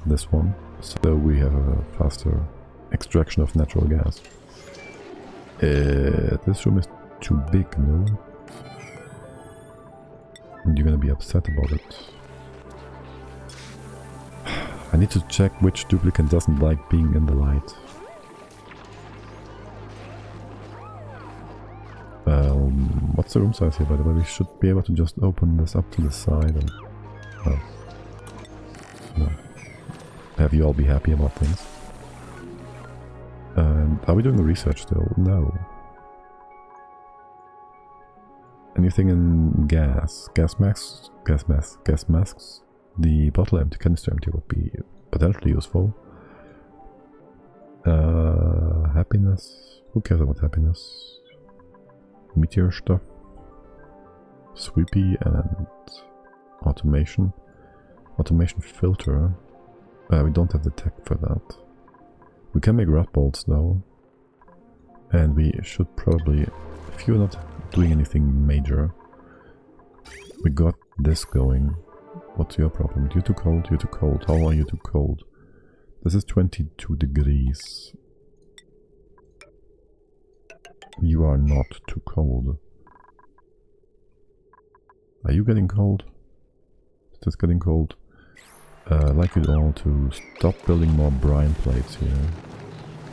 This one. So we have a faster extraction of natural gas. This room is too big, no? And you're gonna be upset about it. I need to check which duplicant doesn't like being in the light. What's the room size here, by the way? We should be able to just open this up to the side and... Oh. No. Have you all be happy about things? And are we doing the research still? No. Anything in gas? Gas masks? Gas masks? The bottle empty, canister empty would be potentially useful. Happiness? Who cares about happiness? Meteor stuff. Sweepy and automation. Automation filter. We don't have the tech for that. We can make rat bolts though. And we should probably, if you're not doing anything major, we got this going. What's your problem? You're too cold, you're too cold. How are you too cold? This is 22 degrees. You are not too cold. Are you getting cold? Is this getting cold? I'd like you all to stop building more brine plates here.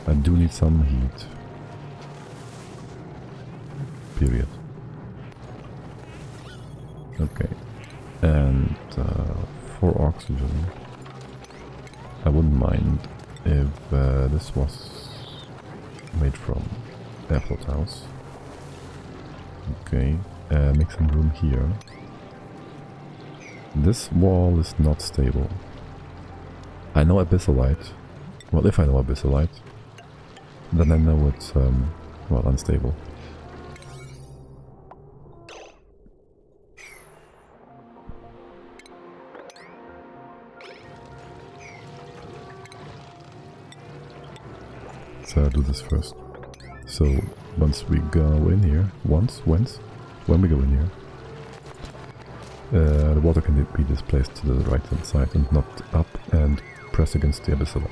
I do need some heat. Period. Okay. And for oxygen, I wouldn't mind if this was made from airfloat house. Okay, make some room here. This wall is not stable. I know abyssalite. Well, if I know abyssalite, then I know it's well, unstable. So I'll do this first. So once we go in here, when we go in here, the water can be displaced to the right hand side and not up and press against the abyssalite.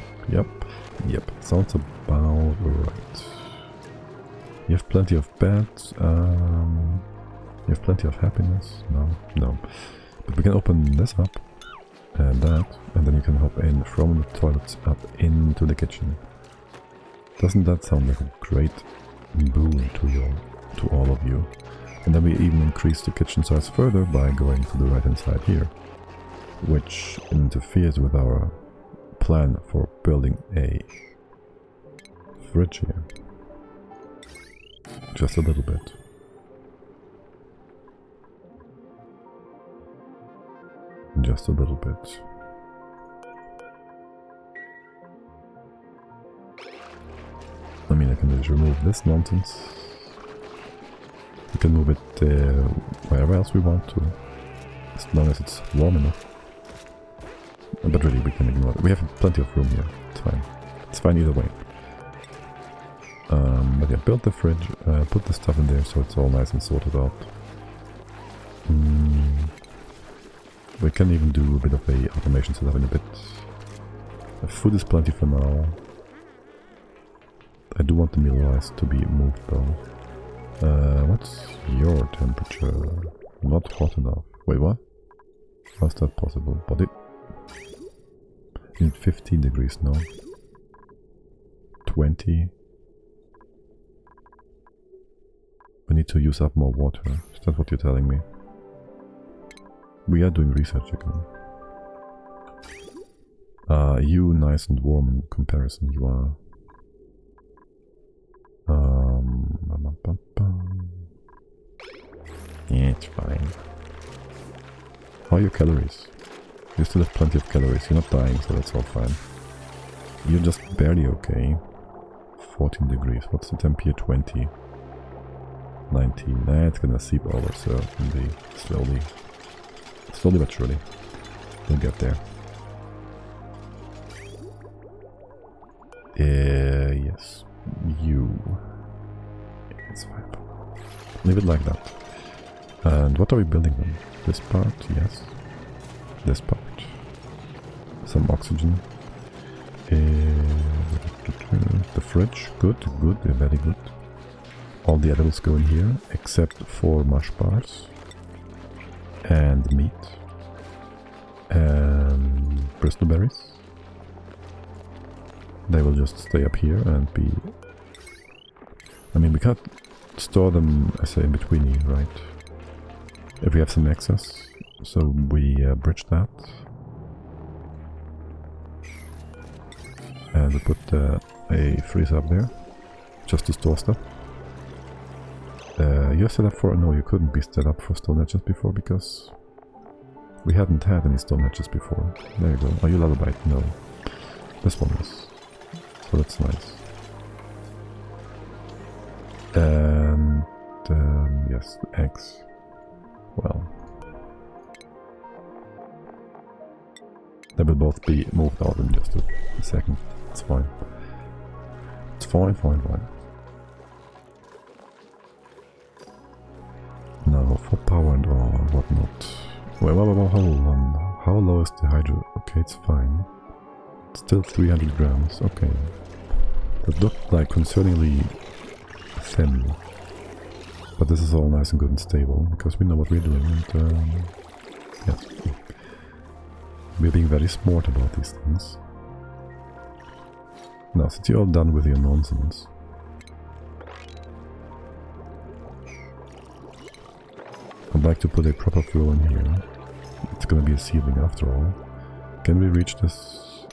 Yep, sounds about right. You have plenty of beds, you have plenty of happiness, no. But we can open this up, and that, and then you can hop in from the toilets up into the kitchen. Doesn't that sound like a great boon to all of you? And then we even increase the kitchen size further by going to the right hand side here, which interferes with our plan for building a fridge here. Just a little bit. Just a little bit. I mean, I can just remove this nonsense. We can move it wherever else we want to, as long as it's warm enough. But really, we can ignore it. We have plenty of room here. It's fine. It's fine either way. But yeah, build the fridge, put the stuff in there so it's all nice and sorted out. We can even do a bit of a automation setup in a bit. Food is plenty for now. I do want the meal rice to be moved though. What's your temperature? Not hot enough. Wait, what? How's that possible? But it... in 15 degrees, no? 20? We need to use up more water. Is that what you're telling me? We are doing research again. You nice and warm in comparison, you are. Yeah, it's fine. How are your calories? You still have plenty of calories, you're not dying, so that's all fine. You're just barely okay. 14 degrees, what's the temp here? 20. 19, nah, it's gonna seep over, so it can be slowly but surely. We'll get there. Yes. You. It's fine. Leave it like that. And what are we building then? This part? Yes. This part. Some oxygen. The fridge. Good, good, very good. All the edibles go in here, except for mush bars. And meat. And Bristol berries. They will just stay up here and be... I mean, we can't store them, I say, in between here, right? If we have some excess, so we bridge that. And we put a freezer up there, just to store stuff. You're set up for... No, you couldn't be set up for stone hatches before, because we hadn't had any stone hatches before. There you go. Are you lullaby? No. This one is. So that's nice. And... yes, the eggs. Well... they will both be moved out in just a second. It's fine. It's fine, fine, fine. Now for power and or whatnot. Well, hold on. How low is the hydro? Okay, it's fine. It's still 300 grams. Okay. That looked like concerningly thin. But this is all nice and good and stable because we know what we're doing. And yes. We're being very smart about these things. Now, since you're all done with your nonsense, I'd like to put a proper floor in here. It's gonna be a ceiling after all. Can we reach this?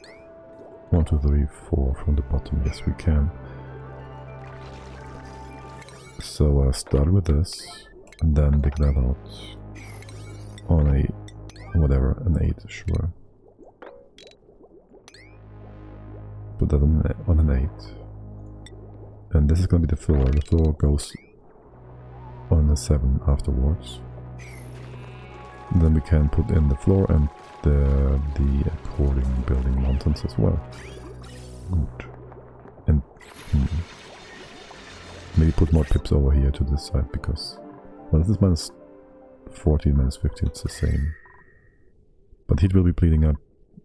1, 2, 3, 4 from the bottom? Yes, we can. So I'll start with this, and then dig that out on a whatever, an 8, sure. Put that on an 8. And this is going to be the floor. The floor goes on a 7 afterwards. And then we can put in the floor and the according building nonsense as well. Good. And maybe put more pips over here to this side because... well, this is minus 14, minus 15, it's the same. But heat will be bleeding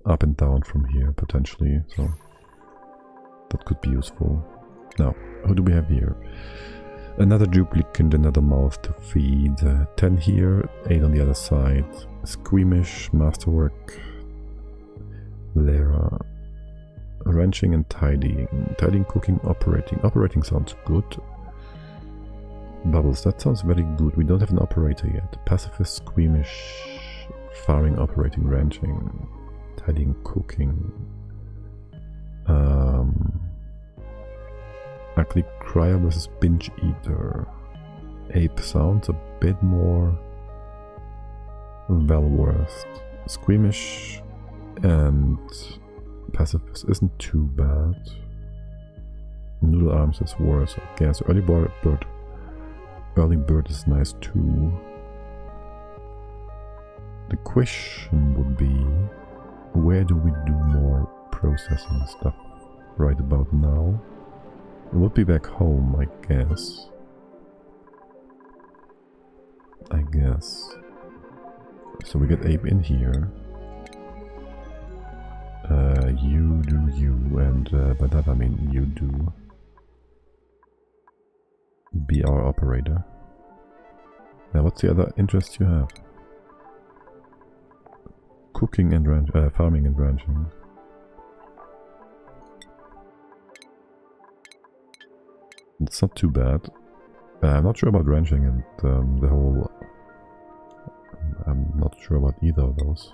up and down from here, potentially, so that could be useful. Now, who do we have here? Another duplicant, another mouth to feed. 10 here, 8 on the other side. Squeamish, Masterwork, Lara, wrenching and tidying. Tidying, cooking, operating. Operating sounds good. Bubbles, that sounds very good. We don't have an operator yet. Pacifist, Squeamish, farming, operating, ranching, tidying, cooking. Ugly Crier versus Binge Eater. Ape sounds a bit more well-worth. Squeamish and Pacifist isn't too bad. Noodle Arms is worse, I guess. Early Bird is nice too. The question would be, where do we do more processing stuff right about now? It would be back home, I guess. So we get Ape in here. You do you, and by that I mean you do. Be our operator. Now what's the other interest you have? Cooking and farming and ranching. It's not too bad. I'm not sure about ranching and the whole... I'm not sure about either of those.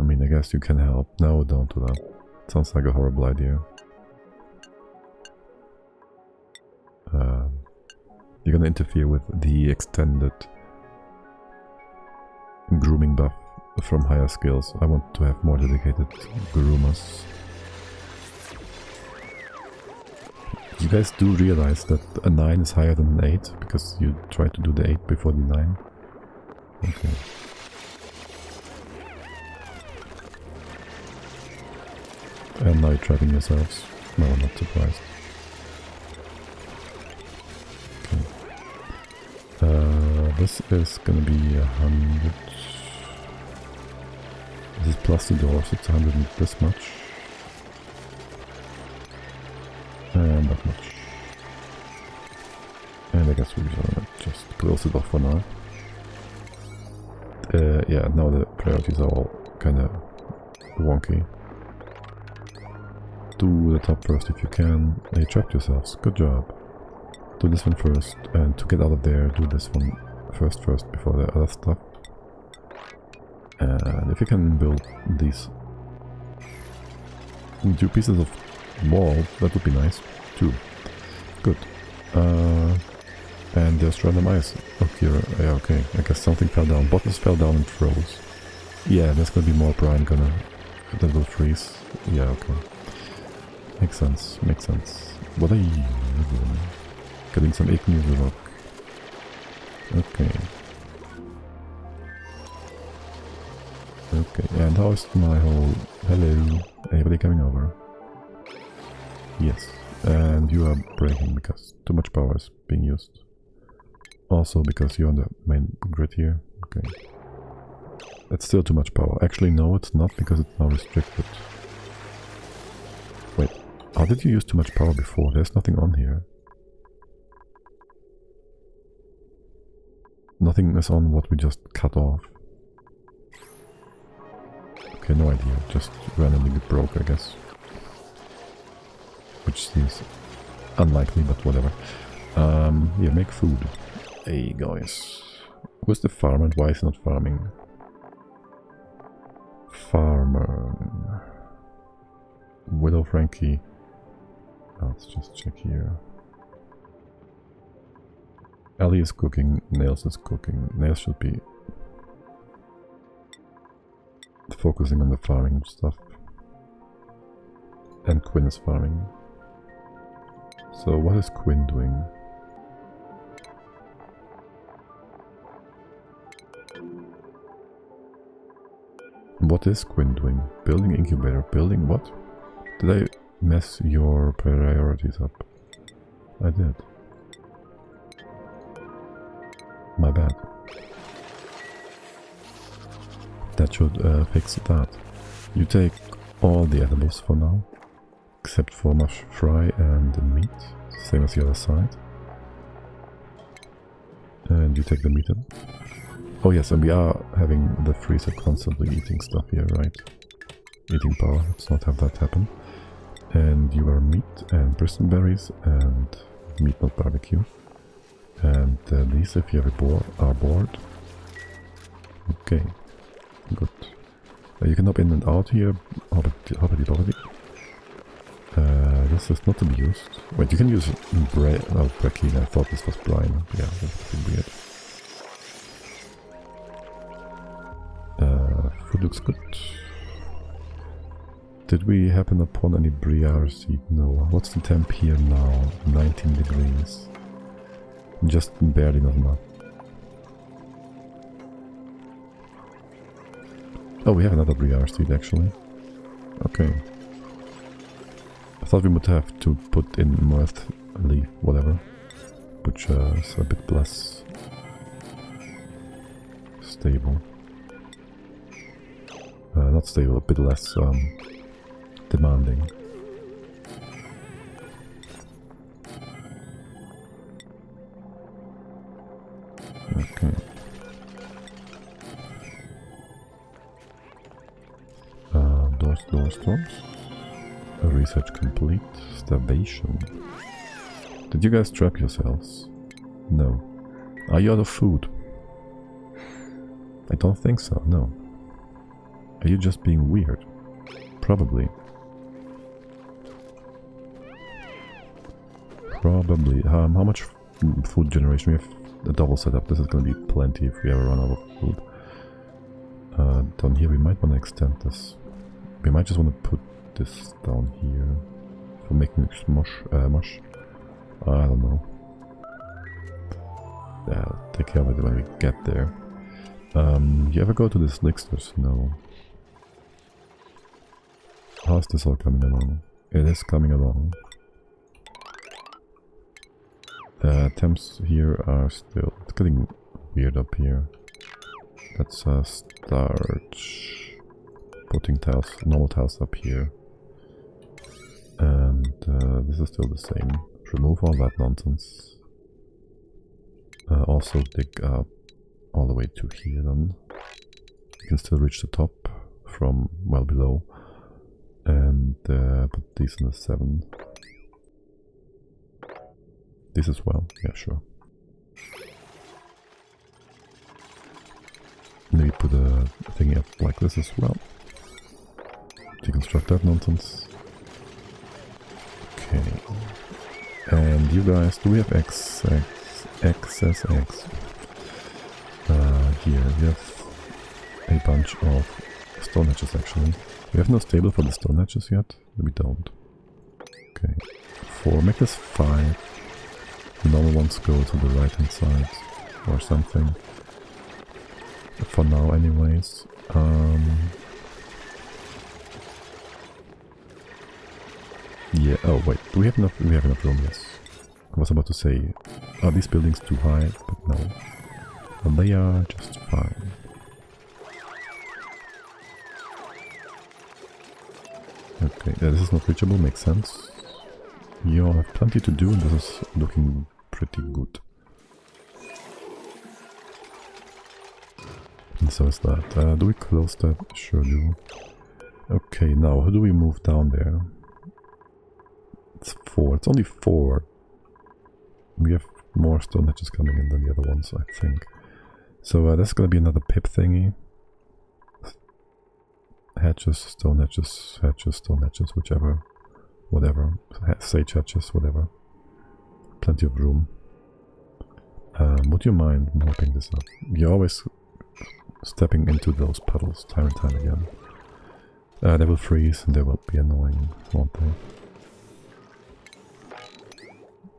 I mean, I guess you can help. No, don't do that. Sounds like a horrible idea. You're gonna interfere with the extended grooming buff from higher skills. I want to have more dedicated groomers. You guys do realize that a 9 is higher than an 8 because you try to do the 8 before the 9? Okay. now you're trapping yourselves. No, I'm not surprised. Okay. This is gonna be 100. This is plus the doors, it's 100 and this much. And not much. And I guess we're gonna just close it off for now. Yeah, now the priorities are all kinda wonky. Do the top first if you can. You trapped yourselves, good job. Do this one first, and to get out of there, do this one first before the other stuff. And if you can build these 2 pieces of wall, that would be nice too. Good. And there's random ice. Okay, yeah, okay. I guess something fell down. Bottles fell down and froze. Yeah, there's gonna be more brine gonna that will freeze. Yeah, okay. Makes sense. Makes sense. What are you doing? Getting some igneous rock. Okay. Okay, and how's my whole... Hello? Anybody coming over? Yes. And you are breaking because too much power is being used. Also because you're on the main grid here. Okay. That's still too much power. Actually, no, it's not because it's now restricted. Wait, how did you use too much power before? There's nothing on here. Nothing is on what we just cut off. Okay, no idea. Just randomly get broke, I guess. Which seems unlikely, but whatever. Yeah, make food. Hey guys. Who's the farmer and why is he not farming? Farmer. Widow Frankie. Let's just check here. Ellie is cooking, Nails is cooking. Nails should be focusing on the farming stuff. And Quinn is farming. So what is Quinn doing? What is Quinn doing? Building incubator. Building what? Did I mess your priorities up? I did. My bad. That should fix that. You take all the edibles for now, except for mush fry and the meat, same as the other side. And you take the meat in. Oh yes, and we are having the freezer constantly eating stuff here, right? Eating power, let's not have that happen. And you are meat and Bristol berries and meat not barbecue. And these, if you have are bored. Okay, good. You can hop in and out here. Hoppity. This is not to be used. Wait, you can use breckin. I thought this was brine. Yeah, that's a bit weird. Food looks good. Did we happen upon any briar seed? No. What's the temp here now? 19 degrees. Just barely not enough. Oh, we have another briar seed actually. Okay. I thought we would have to put in mirth leaf, whatever. Which is a bit less stable. Not stable, a bit less demanding. Okay. Doors. Research complete. Starvation. Did you guys trap yourselves? No. Are you out of food? I don't think so, no. Are you just being weird? Probably. How much food generation? We have a double setup. This is going to be plenty if we ever run out of food. Down here we might want to extend this. We might just want to put this down here for making mush. I don't know. Yeah, I'll take care of it when we get there. You ever go to the Slicksters? No. How's this all coming along? It is coming along. Temps here are still... It's getting weird up here. Let's start putting tiles, normal tiles up here. And this is still the same. Remove all that nonsense. Also dig up all the way to here then. You can still reach the top from well below. And put these in the 7. This as well, yeah, sure. Maybe put a thingy up like this as well. Deconstruct that nonsense. Okay. And you guys, do we have XSX? Here, we have a bunch of stone edges actually. We have no stable for the stone edges yet? We don't. Okay. 4, make this 5. The normal ones go to the right hand side or something. For now anyways. Yeah, oh wait, do we have enough? We have enough room, yes. I was about to say, are these buildings too high? But no. And they are just fine. Okay, yeah, this is not reachable, makes sense. You all have plenty to do and this is looking pretty good. And so is that. Do we close that? Sure do. Okay, now how do we move down there? It's 4. It's only 4. We have more stone edges coming in than the other ones, I think. So that's gonna be another pip thingy. Hatches, stone edges, hatches, stone edges, whichever. Whatever. Sage hatches, whatever. Plenty of room. Would you mind mopping this up? You're always stepping into those puddles time and time again. They will freeze and they will be annoying, won't they?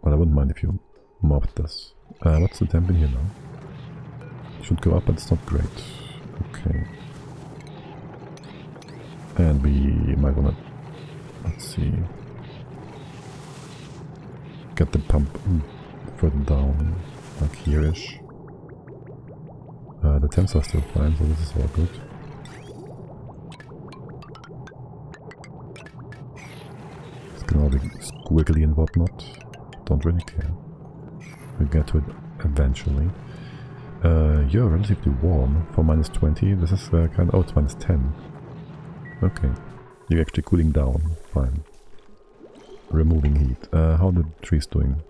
Well, I wouldn't mind if you mopped this. What's the temp in here now? It should go up, but it's not great. Okay. And we might wanna... Let's see... Get the pump further down, like here-ish. The temps are still fine, so this is all good. It's gonna all be squiggly and whatnot. Don't really care. We'll get to it eventually. You're relatively warm for -20. This is kind of... Oh, it's -10. Okay. You're actually cooling down. Fine. Removing heat. How are the trees doing?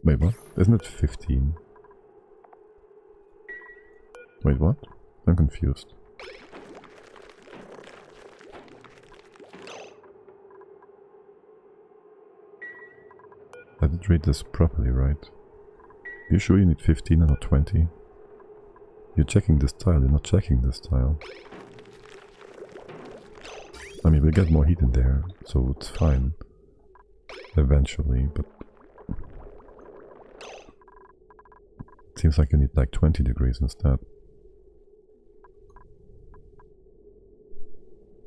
Wait, what? Isn't it 15? Wait, what? I'm confused. I did read this properly, right? You sure you need 15 and not 20? You're checking this tile, you're not checking this tile. I mean, we'll get more heat in there, so it's fine. Eventually, but... It seems like you need like 20 degrees instead.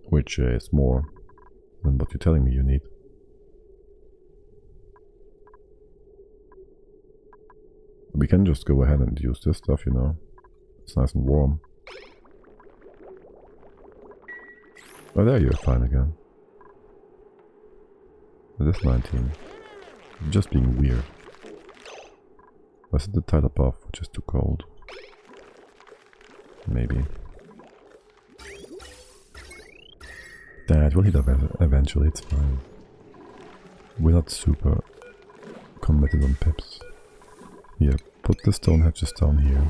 Which is more than what you're telling me you need. We can just go ahead and use this stuff, you know. It's nice and warm. Oh, there you're fine again. It is 19. Just being weird. Was it the tile above, which is too cold? Maybe. That will hit eventually, it's fine. We're not super committed on pips. Here, put the stone hatches down here.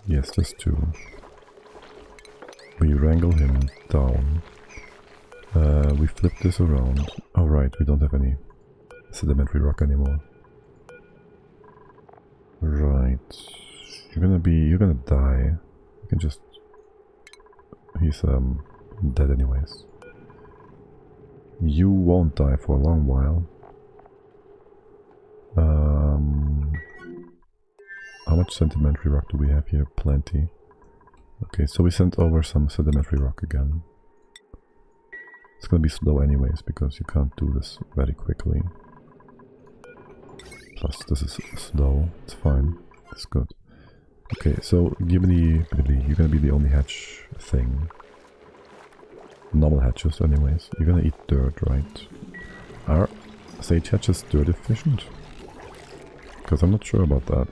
Yes, just 2. We wrangle him down. We flip this around. Oh right, we don't have any sedimentary rock anymore. Right. You're gonna die. You can just... He's dead anyways. You won't die for a long while. How much sedimentary rock do we have here? Plenty. Okay, so we sent over some sedimentary rock again. It's gonna be slow anyways, because you can't do this very quickly. Plus, this is slow. It's fine. It's good. Okay, so you're gonna be the only hatch thing. Normal hatches, anyways. You're gonna eat dirt, right? Are sage hatches dirt efficient? Because I'm not sure about that.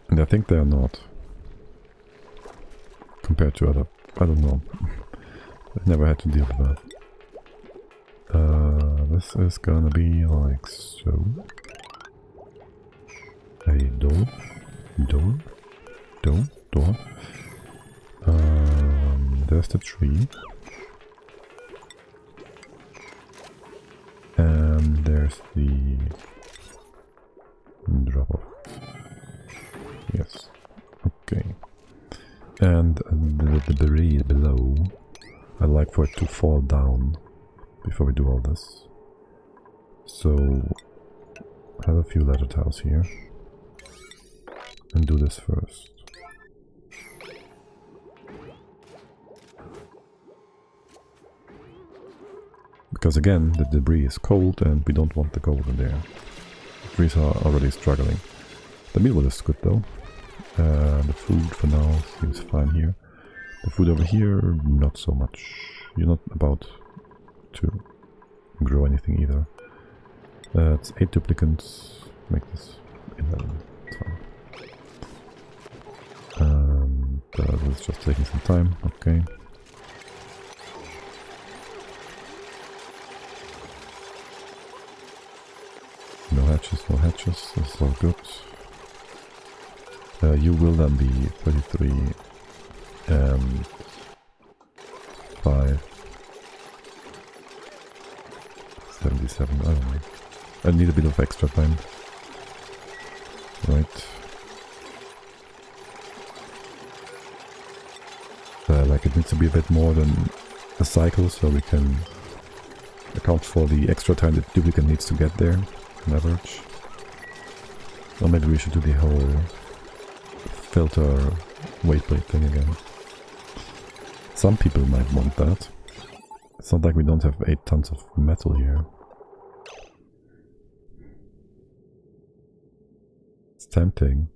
And I think they are not. Compared to other... I don't know. I never had to deal with that. This is gonna be like so. A door. Door. There's the tree. And there's the drop off. Yes. Okay. And the debris below, I'd like for it to fall down before we do all this. So, I have a few ladder tiles here. And do this first. Because again, the debris is cold and we don't want the cold in there. The trees are already struggling. The mealwood is good though. The food for now seems fine here. The food over here, not so much. You're not about to grow anything either. It's 8 duplicants. Make this 11. It's fine. This is just taking some time. Okay. No hatches. This is all good. You will then be 33 and 5. 77, I don't know. I need a bit of extra time. Right. Like it needs to be a bit more than a cycle, so we can account for the extra time that duplicate needs to get there, on average. Or maybe we should do the whole filter weight plate thing again. Some people might want that. It's not like we don't have 8 tons of metal here. It's tempting.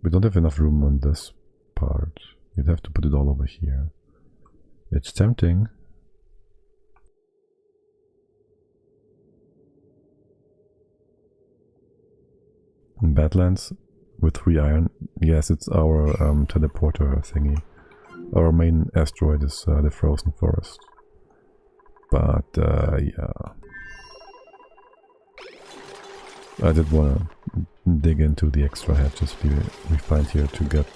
We don't have enough room on this part. You'd have to put it all over here. It's tempting. Badlands with 3 iron. Yes, it's our teleporter thingy. Our main asteroid is the Frozen Forest. But yeah. I did want to dig into the extra hatches we find here to get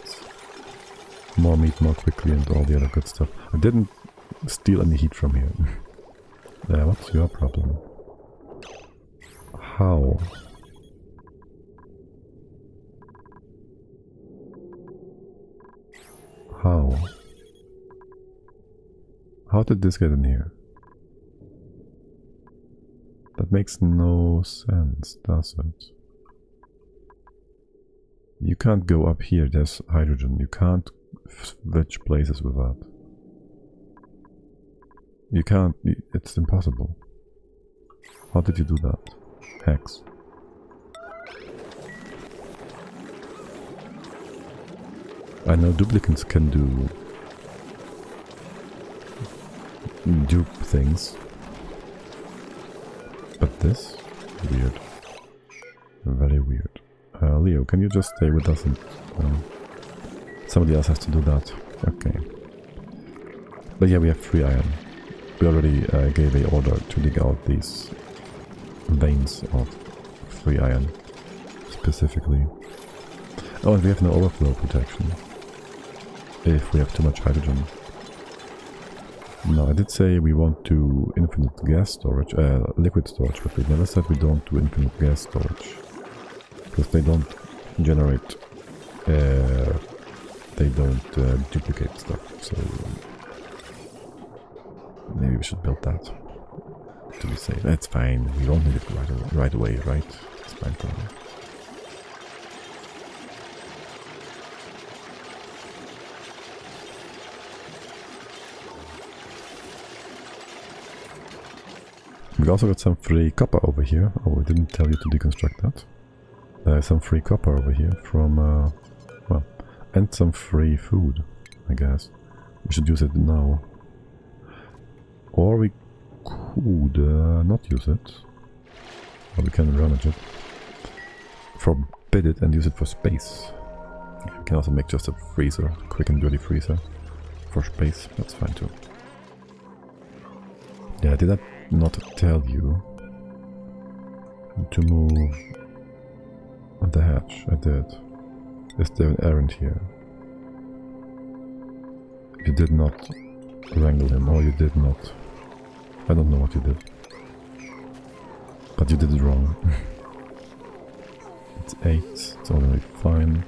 more meat more quickly and all the other good stuff. I didn't steal any heat from here. What's your problem? How? How? How did this get in here? That makes no sense, does it? You can't go up here, there's hydrogen. You can't switch places with that. You can't, it's impossible. How did you do that? Hacks. I know duplicates can do dupe things. But this? Weird. Very weird. Leo, can you just stay with us and somebody else has to do that? Okay. But yeah, we have 3 iron. We already gave a order to dig out these veins of 3 iron specifically. Oh, and we have no overflow protection if we have too much hydrogen. No, I did say we want to infinite gas storage, liquid storage, but we never said we don't do infinite gas storage. Because they don't generate they don't duplicate stuff, so maybe we should build that to be safe. That's fine, we don't need it right away, right? It's fine for me. We also got some free copper over here. Oh, I didn't tell you to deconstruct that. Some free copper over here from, well, and some free food, I guess. We should use it now. Or we could not use it. Or we can rummage it. Forbid it and use it for space. We can also make just a freezer, quick and dirty freezer. For space, that's fine too. Yeah, did I not tell you to move the hatch? I did. Is there an errand here? You did not wrangle him, or you did not. I don't know what you did. But you did it wrong. It's 8, it's already fine.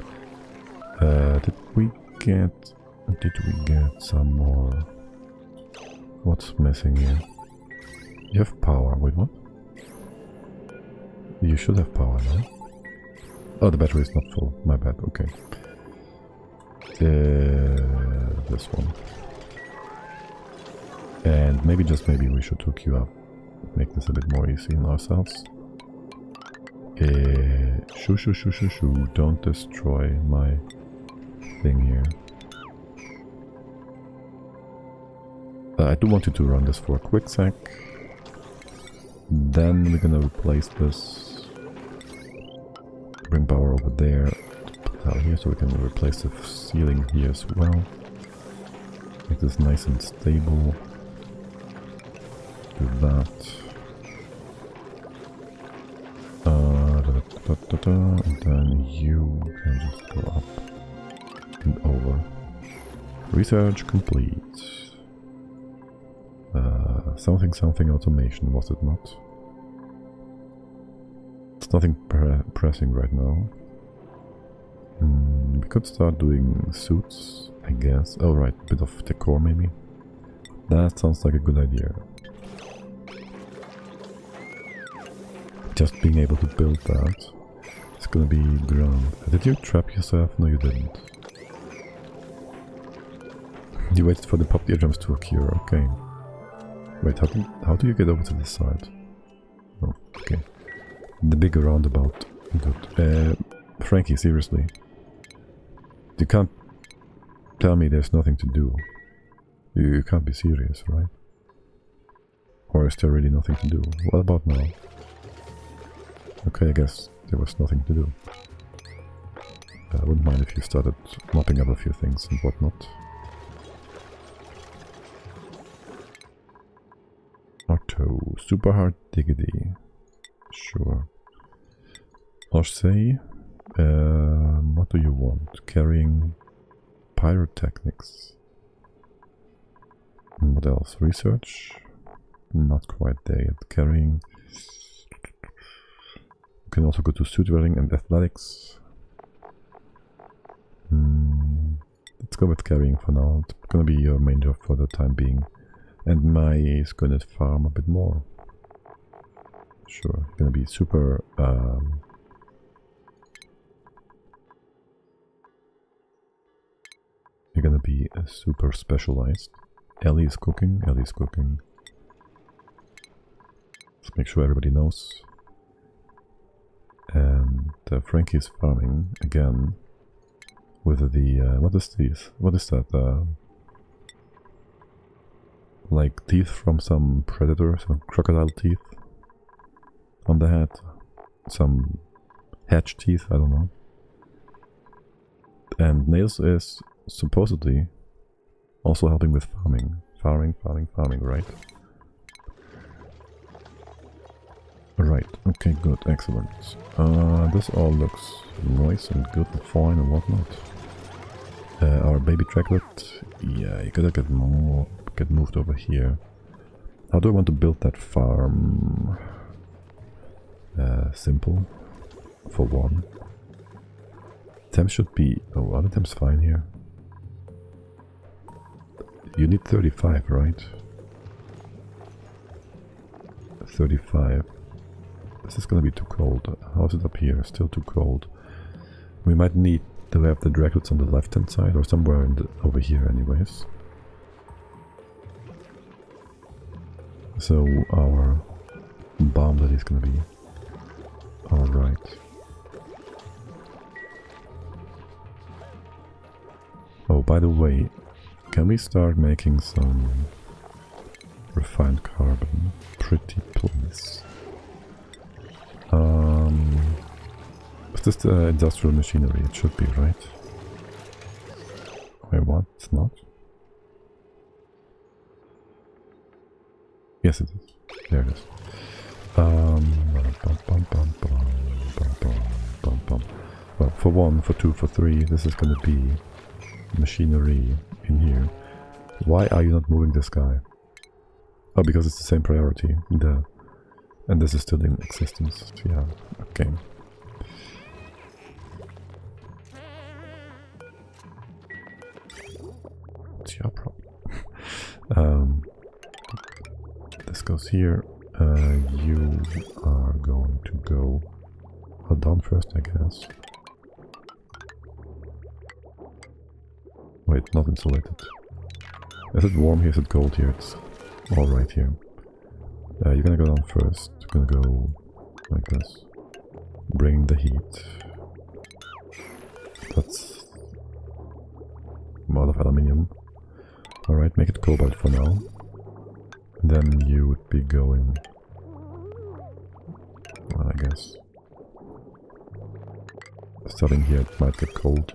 Did we get some more? What's missing here? You have power, wait, what? You should have power now. Oh, the battery is not full, my bad, okay. This one. And maybe, just maybe, we should hook you up. Make this a bit more easy on ourselves. Shoo, don't destroy my thing here. I do want you to run this for a quick sec. Then we're gonna replace this. Bring power over there. Put it out here so we can replace the ceiling here as well. Make this nice and stable. Do that. And then you can just go up and over. Research complete. Something automation, was it not? It's nothing pressing right now. We could start doing suits, I guess. Oh right, a bit of decor maybe. That sounds like a good idea. Just being able to build that is gonna be grand. Did you trap yourself? No, you didn't. You waited for the pop eardrums to occur, okay. Wait, how do you get over to this side? Oh, okay. The big roundabout. Good. Frankie, seriously. You can't tell me there's nothing to do. You can't be serious, right? Or is there really nothing to do? What about now? Okay, I guess there was nothing to do. I wouldn't mind if you started mopping up a few things and whatnot. Auto, super hard diggity. Sure. Or say, what do you want? Carrying pyrotechnics. And what else? Research? Not quite there yet. Carrying. You can also go to suit wearing and athletics. Let's go with carrying for now. It's gonna be your main job for the time being. And Mai is gonna farm a bit more. Sure, gonna be super you're gonna be super specialized. Ellie is cooking, Ellie's cooking. Let's make sure everybody knows. And Frankie is farming again with the what is this? What is that? Like teeth from some predator, some crocodile teeth on the head, some hedge teeth, I don't know. And Nails is supposedly also helping with farming, right? Right, okay, good, excellent. This all looks nice and good and fine and whatnot. Our baby tracklet, yeah, you gotta get moved over here. How do I want to build that farm? Simple, for one. Temps should be... oh, are the temps fine here? You need 35, right? 35. This is gonna be too cold. How's it up here? Still too cold. We might need to have the draglets on the left hand side or somewhere over here anyways. So our bomblet is gonna be alright. Oh, by the way, can we start making some refined carbon? Pretty please. Is this the industrial machinery? It should be, right? Wait, what? It's not? Yes, it is. There it is. Well, for 1, for 2, for 3, this is gonna be machinery in here. Why are you not moving this guy? Oh, because it's the same priority. And this is still in existence. Yeah, okay. What's your problem? This goes here. You are going to go down first, I guess. Wait, not insulated. Is it warm here? Is it cold here? It's all right here. You're gonna go down first. You're gonna go like this. Bring the heat. That's a lot of aluminium. Alright, make it cobalt for now. Then you would be going... well, I guess. Starting here, it might get cold.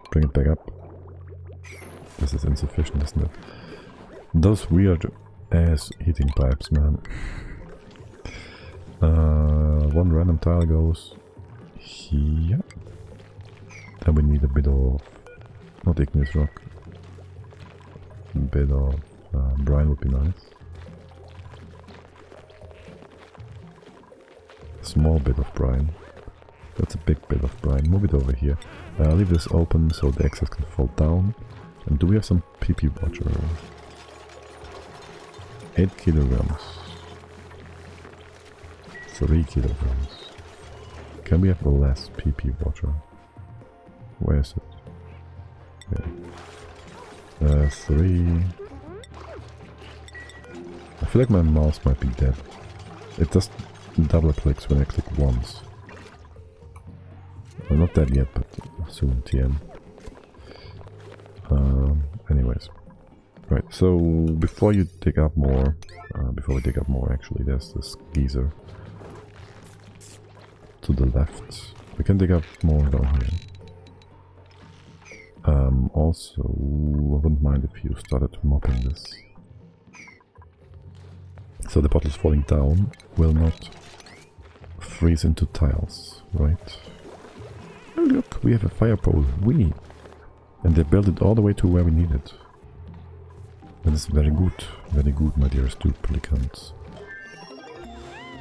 Bring it back up. This is insufficient, isn't it? Those weird ass heating pipes, man. One random tile goes here. Then we need a bit of... not igneous rock. A bit of brine would be nice. A small bit of brine. That's a big bit of brine. Move it over here. Leave this open so the excess can fall down. And do we have some PP water? 8 kilograms. 3 kilograms. Can we have less PP water? Where is it? Yeah. 3. I feel like my mouse might be dead. It just double clicks when I click once. Well, not dead yet, but soon TM. Anyways. Right, so before you dig up more, before we dig up more actually, there's this geyser to the left. We can dig up more down here. Also, I wouldn't mind if you started mopping this. So the bottles falling down will not freeze into tiles, right? Oh look, we have a fire pole, and they built it all the way to where we need it. That is very good, my dearest duplicants.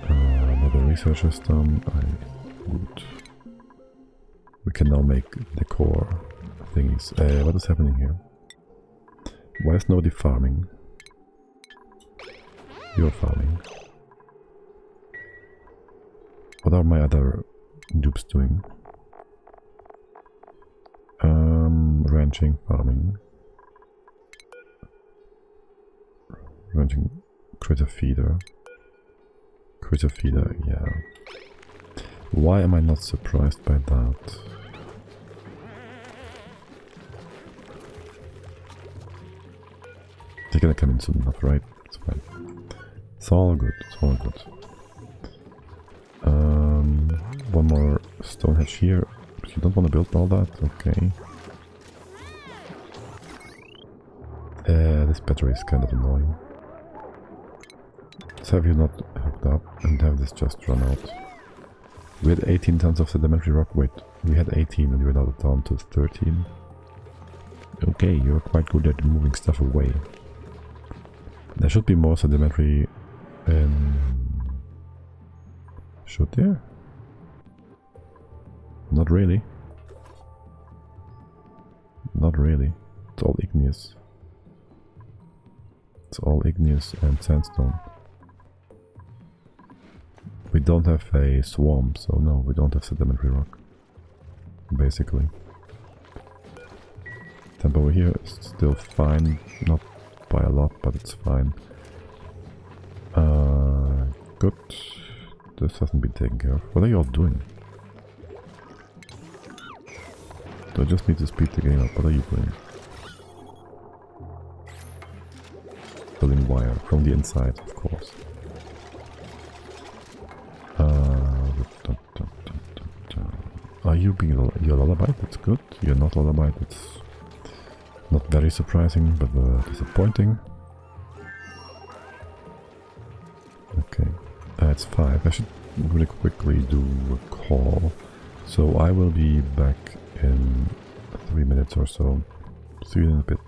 Another research is done. Good. We can now make decor thingies. What is happening here? Why is nobody farming? You're farming. What are my other dupes doing? Ranching, farming. Ranching, critter feeder. Critter feeder, yeah. Why am I not surprised by that? They're gonna come in soon enough, right? It's fine. It's all good, it's all good. One more stone hedge here. You don't want to build all that? Okay. This battery is kind of annoying. Let's have you not hooked up and have this just run out. We had 18 tons of sedimentary rock. Wait, we had 18 and we're now down to 13. Okay, you're quite good at moving stuff away. There should be more sedimentary. Should there? Not really. Not really. It's all igneous. It's all igneous and sandstone. We don't have a swamp, so no, we don't have sedimentary rock. Basically. Temp over here is still fine, not by a lot, but it's fine. Good. This hasn't been taken care of. What are you all doing? Do I just need to speed the game up? What are you doing? Building wire from the inside, of course. Are you being you're lullaby? That's good. You're not lullaby. That's not very surprising, but disappointing. Okay, it's 5. I should really quickly do a call. So I will be back in 3 minutes or so. See you in a bit.